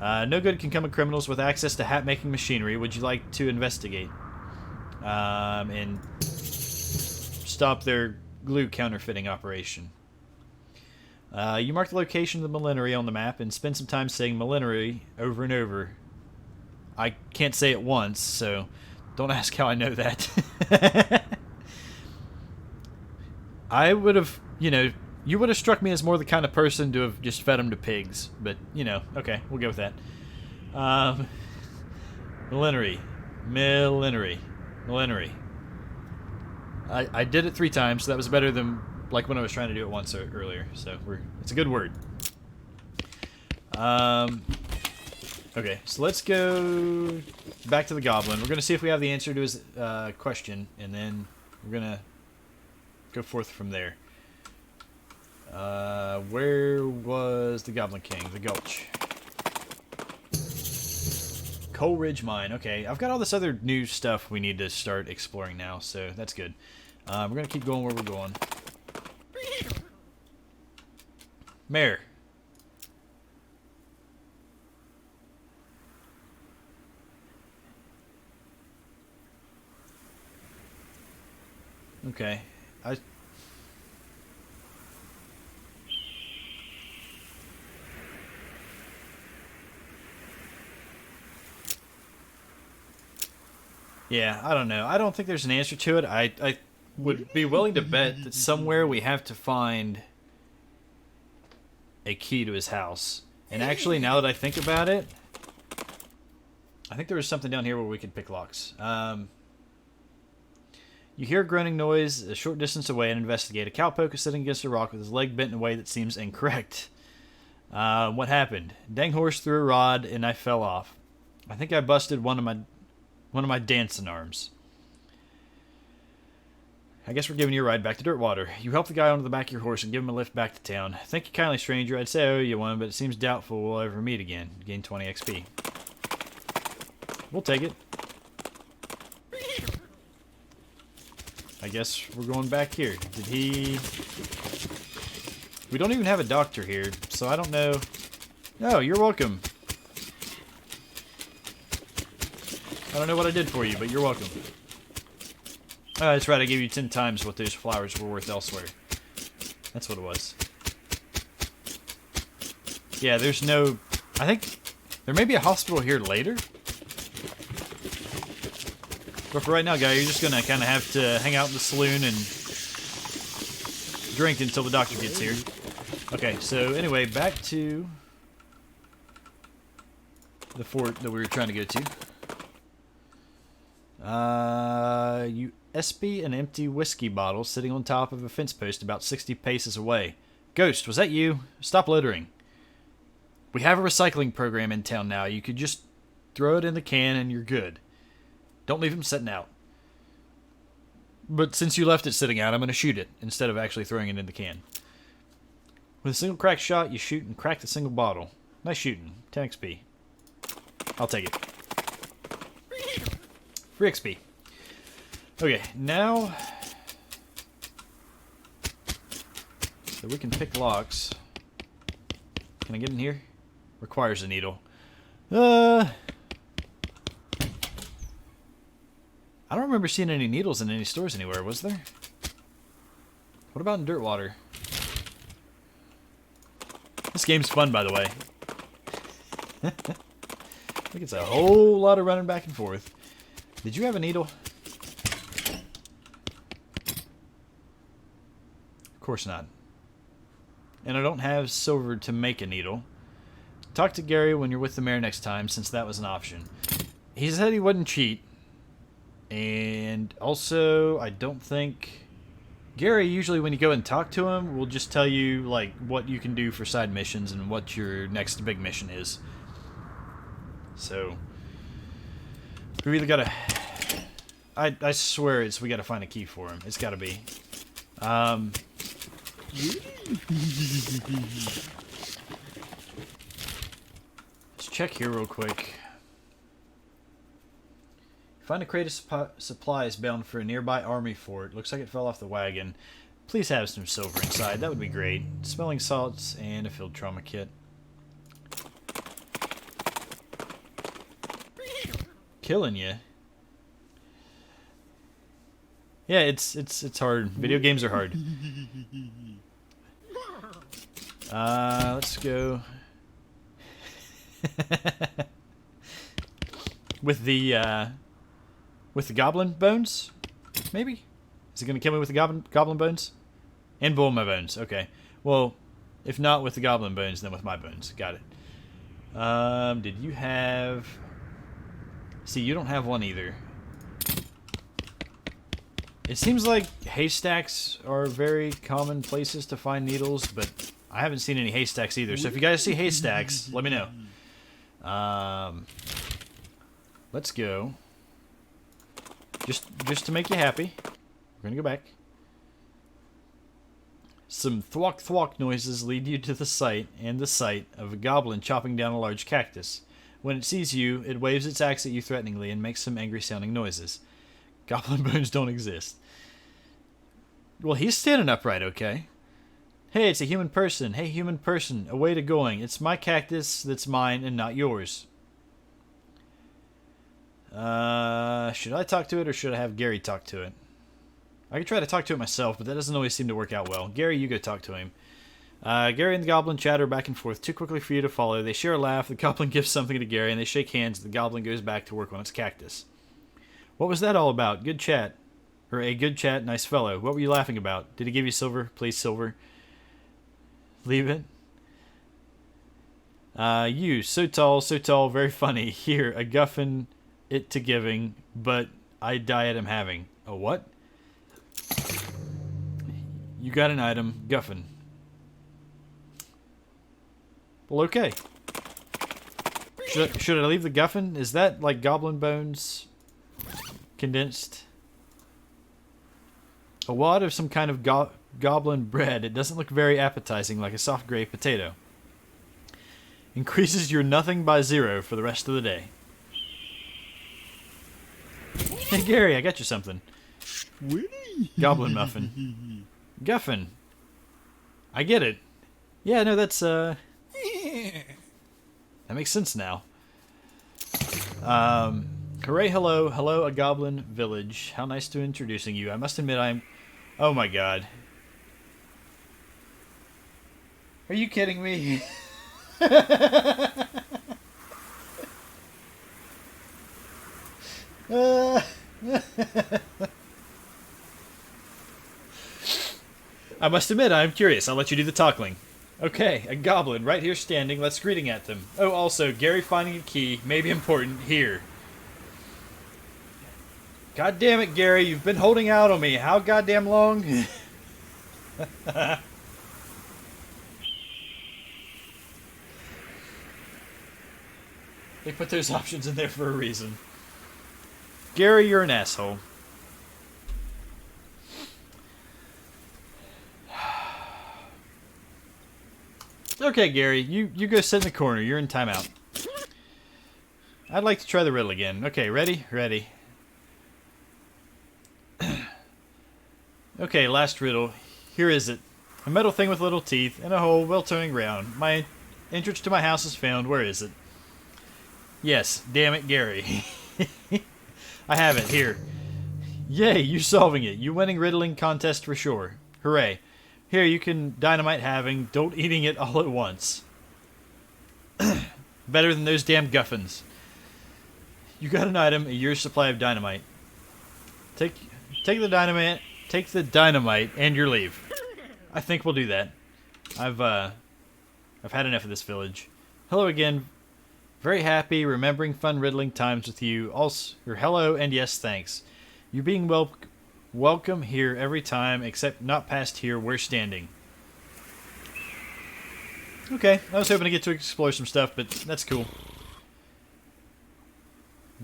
Speaker 1: No good can come of criminals with access to hat-making machinery. Would you like to investigate? And stop their glue counterfeiting operation. You mark the location of the millenary on the map and spend some time saying millenary over and over. I can't say it once, so don't ask how I know that. I would have, you would have struck me as more the kind of person to have just fed them to pigs. But, okay, we'll go with that. Millenary. I did it 3 times, so that was better than like when I was trying to do it once earlier. So it's a good word. Okay, so let's go back to the Goblin. We're going to see if we have the answer to his question, and then we're going to go forth from there. Where was the Goblin King? The Gulch. Coal Ridge Mine. Okay, I've got all this other new stuff we need to start exploring now, so that's good. We're going to keep going where we're going. Mare. Okay. Yeah, I don't know. I don't think there's an answer to it. I would be willing to bet that somewhere we have to find a key to his house. And actually, now that I think about it, I think there was something down here where we could pick locks. You hear a groaning noise a short distance away and investigate. A cowpoke is sitting against a rock with his leg bent in a way that seems incorrect. What happened? Dang horse threw a rod and I fell off. I think I busted one of my dancing arms. I guess we're giving you a ride back to Dirtwater. You help the guy onto the back of your horse and give him a lift back to town. Thank you kindly, stranger. I'd say I owe you one, but it seems doubtful we'll ever meet again. Gain 20 XP. We'll take it. I guess we're going back here. Did he... We don't even have a doctor here, so I don't know... No, you're welcome. I don't know what I did for you, but you're welcome. That's right, I gave you 10 times what those flowers were worth elsewhere. That's what it was. Yeah, there's no... I think there may be a hospital here later. But for right now, guy, you're just going to kind of have to hang out in the saloon and drink until the doctor gets here. Okay, so anyway, back to the fort that we were trying to go to. You espy an empty whiskey bottle sitting on top of a fence post about 60 paces away. Ghost, was that you? Stop littering. We have a recycling program in town now. You could just throw it in the can and you're good. Don't leave him sitting out. But since you left it sitting out, I'm going to shoot it instead of actually throwing it in the can. With a single cracked shot, you shoot and crack the single bottle. Nice shooting. 10 XP. I'll take it. Free XP. Okay, now... So we can pick locks. Can I get in here? Requires a needle. I don't remember seeing any needles in any stores anywhere, was there? What about in Dirtwater? This game's fun, by the way. I think it's a whole lot of running back and forth. Did you have a needle? Of course not. And I don't have silver to make a needle. Talk to Gary when you're with the mayor next time, since that was an option. He said he wouldn't cheat. And also, I don't think... Gary, usually when you go and talk to him, will just tell you, like, what you can do for side missions and what your next big mission is. So... we either gotta... I swear we gotta find a key for him. It's gotta be. Let's check here real quick. Find a crate of supplies bound for a nearby army fort. Looks like it fell off the wagon. Please have some silver inside. That would be great. Smelling salts and a field trauma kit. Killing you. Yeah, it's hard. Video games are hard. Let's go with the goblin bones. Maybe is it gonna kill me with the goblin bones and boil my bones? Okay. Well, if not with the goblin bones, then with my bones. Got it. Did you have? See, you don't have one either. It seems like haystacks are very common places to find needles, but I haven't seen any haystacks either. So if you guys see haystacks, let me know. Let's go. Just to make you happy, we're gonna go back. Some thwack thwack noises lead you to the sight of a goblin chopping down a large cactus. When it sees you, it waves its axe at you threateningly and makes some angry sounding noises. Goblin bones don't exist. Well, he's standing upright, okay. Hey, it's a human person. Hey, human person, away to going. It's my cactus that's mine and not yours. Should I talk to it or should I have Gary talk to it? I could try to talk to it myself, but that doesn't always seem to work out well. Gary, you go talk to him. Gary and the goblin chatter back and forth too quickly for you to follow. They share a laugh. The goblin gives something to Gary, and they shake hands. The goblin goes back to work on its cactus. What was that all about? Good chat. Or a good chat, nice fellow. What were you laughing about? Did he give you silver? Please, silver. Leave it. You, so tall, very funny. Here, a guffin it to giving, but I die at him having. A what? You got an item, guffin. Well, okay. Should I leave the guffin? Is that like goblin bones condensed? A wad of some kind of goblin bread. It doesn't look very appetizing, like a soft gray potato. Increases your nothing by 0 for the rest of the day. Hey Gary, I got you something. Goblin muffin. Guffin. I get it. Yeah, no, that's that makes sense now. Hooray, hello, a goblin village. How nice to introducing you. I must admit I'm... Oh my god. Are you kidding me? I must admit I'm curious. I'll let you do the talking. Okay, a goblin right here standing. Let's greeting at them. Oh, also, Gary finding a key may be important here. God damn it, Gary, you've been holding out on me. How goddamn long? They put those options in there for a reason. Gary, you're an asshole. Okay, Gary, you go sit in the corner. You're in timeout. I'd like to try the riddle again. Okay, ready? Ready. Okay, last riddle. Here is it. A metal thing with little teeth and a hole well turning round. My entrance to my house is found. Where is it? Yes, damn it, Gary. I have it, here. Yay, you solving it. You winning riddling contest for sure. Hooray. Here, you can dynamite having, don't eating it all at once. Better than those damn guffins. You got an item, a year's supply of dynamite. Take the dynamite and your leave. I think we'll do that. I've had enough of this village. Hello again. Very happy remembering fun riddling times with you. Also, or hello and yes, thanks. You being welcome here every time, except not past here. We're standing. Okay, I was hoping to get to explore some stuff, but that's cool.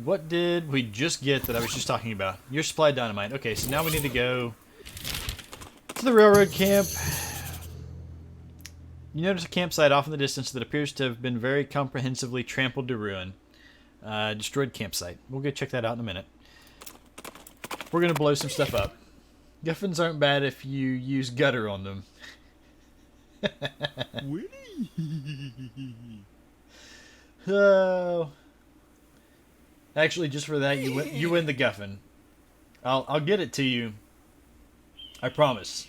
Speaker 1: What did we just get that I was just talking about? Your supply of dynamite. Okay, so now we need to go to the railroad camp. You notice a campsite off in the distance that appears to have been very comprehensively trampled to ruin. Destroyed campsite. We'll go check that out in a minute. We're going to blow some stuff up. Guffins aren't bad if you use gutter on them. Oh. Actually, just for that, you win the guffin. I'll get it to you. I promise.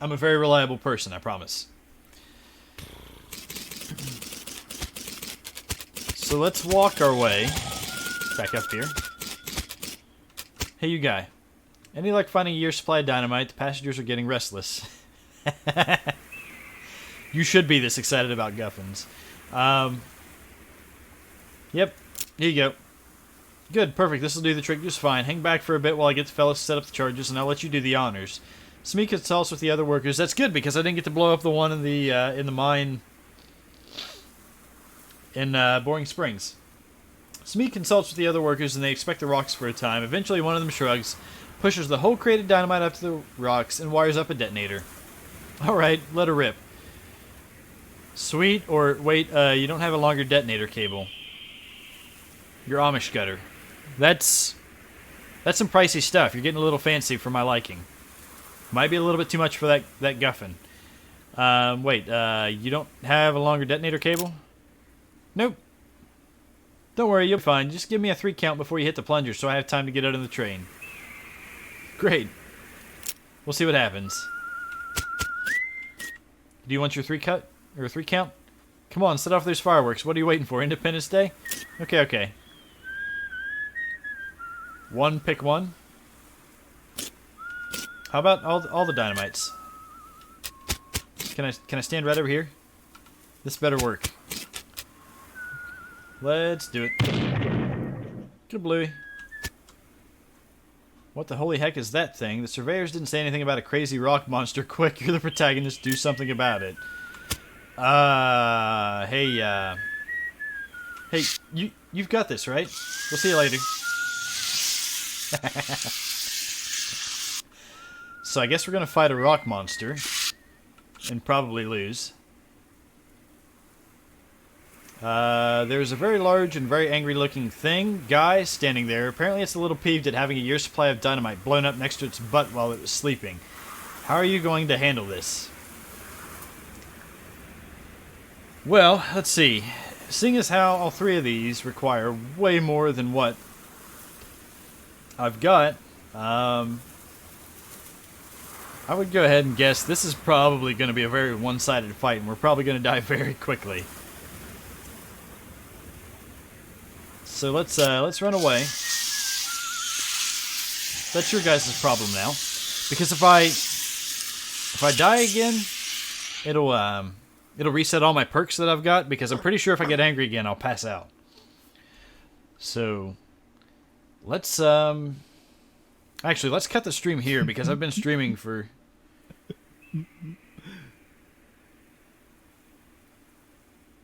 Speaker 1: I'm a very reliable person, I promise. So let's walk our way back up here. Hey, you guy. Any luck finding a year's supply of dynamite? The passengers are getting restless. You should be this excited about guffins. Yep. Here you go. Good, perfect. This will do the trick just fine. Hang back for a bit while I get the fellas to set up the charges, and I'll let you do the honors. Smee consults with the other workers. That's good, because I didn't get to blow up the one in the mine in Boring Springs. Smee consults with the other workers, and they expect the rocks for a time. Eventually, one of them shrugs, pushes the whole crate of dynamite up to the rocks, and wires up a detonator. Alright, let her rip. Sweet, or wait, you don't have a longer detonator cable. Your Amish gutter. That's some pricey stuff. You're getting a little fancy for my liking. Might be a little bit too much for that guffin. Wait, you don't have a longer detonator cable? Nope. Don't worry, you'll be fine. Just give me a 3 count before you hit the plunger so I have time to get out of the train. Great. We'll see what happens. Do you want your 3 cut? Or 3 count? Come on, set off those fireworks. What are you waiting for? Independence Day? Okay, okay. 1, pick 1. How about all the dynamites? Can I stand right over here? This better work. Let's do it. Good bluey. What the holy heck is that thing? The surveyors didn't say anything about a crazy rock monster. Quick, you're the protagonist. Do something about it. Hey, you've got this, right? We'll see you later. So I guess we're gonna fight a rock monster and probably lose. There's a very large and very angry looking guy standing there. Apparently it's a little peeved at having a year's supply of dynamite blown up next to its butt while it was sleeping. How are you going to handle this? Well, let's see. Seeing as how all 3 of these require way more than what I've got, I would go ahead and guess this is probably going to be a very one-sided fight, and we're probably going to die very quickly. So let's run away. That's your guys' problem now, because if I die again, it'll reset all my perks that I've got, because I'm pretty sure if I get angry again, I'll pass out. So let's actually let's cut the stream here, because I've been streaming for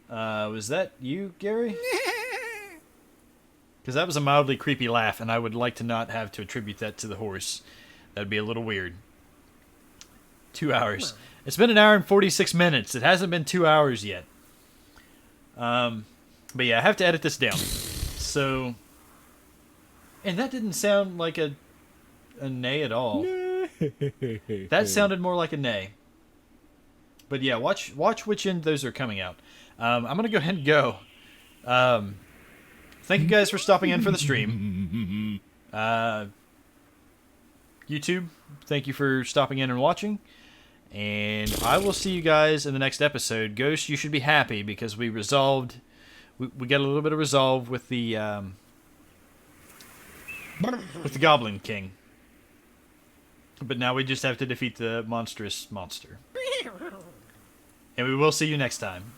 Speaker 1: was that you, Gary? Because that was a mildly creepy laugh, and I would like to not have to attribute that to the horse. That'd be a little weird. 2 hours. It's been 1 hour and 46 minutes. It hasn't been 2 hours yet. But yeah, I have to edit this down. So, and that didn't sound like a neigh at all. That sounded more like a neigh. But yeah, watch which end those are coming out. I'm gonna go ahead and go. Thank you guys for stopping in for the stream. YouTube, thank you for stopping in and watching. And I will see you guys in the next episode. Ghost, you should be happy because we resolved. We got a little bit of resolve with the Goblin King. But now we just have to defeat the monstrous monster. And we will see you next time.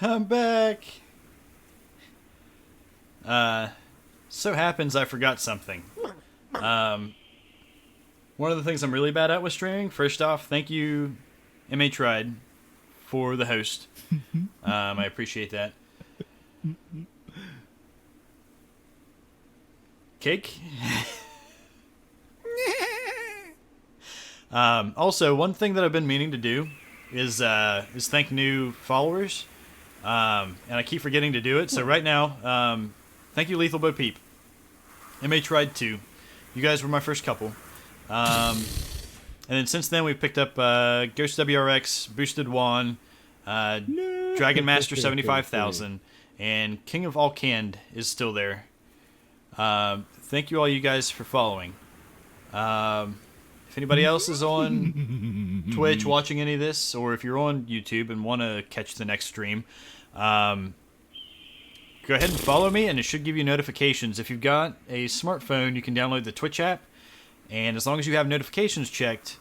Speaker 1: I'm back. So happens I forgot something. One of the things I'm really bad at with streaming, first off, thank you, M.A. Tried, for the host. I appreciate that. Cake? Also, one thing that I've been meaning to do is thank new followers, and I keep forgetting to do it. So right now, thank you, Lethal Bo Peep. MA tried 2. You guys were my first couple. And then since then, we've picked up Ghost WRX, Boosted Juan, Dragon Master 75,000, and King of All Canned is still there. Thank you all you guys for following. If anybody else is on Twitch watching any of this, or if you're on YouTube and want to catch the next stream, go ahead and follow me, and it should give you notifications. If you've got a smartphone, you can download the Twitch app, and as long as you have notifications checked,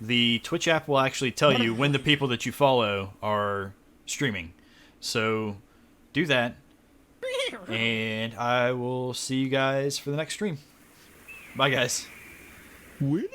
Speaker 1: the Twitch app will actually tell you when the people that you follow are streaming. So do that, and I will see you guys for the next stream. Bye, guys.
Speaker 2: Winnie.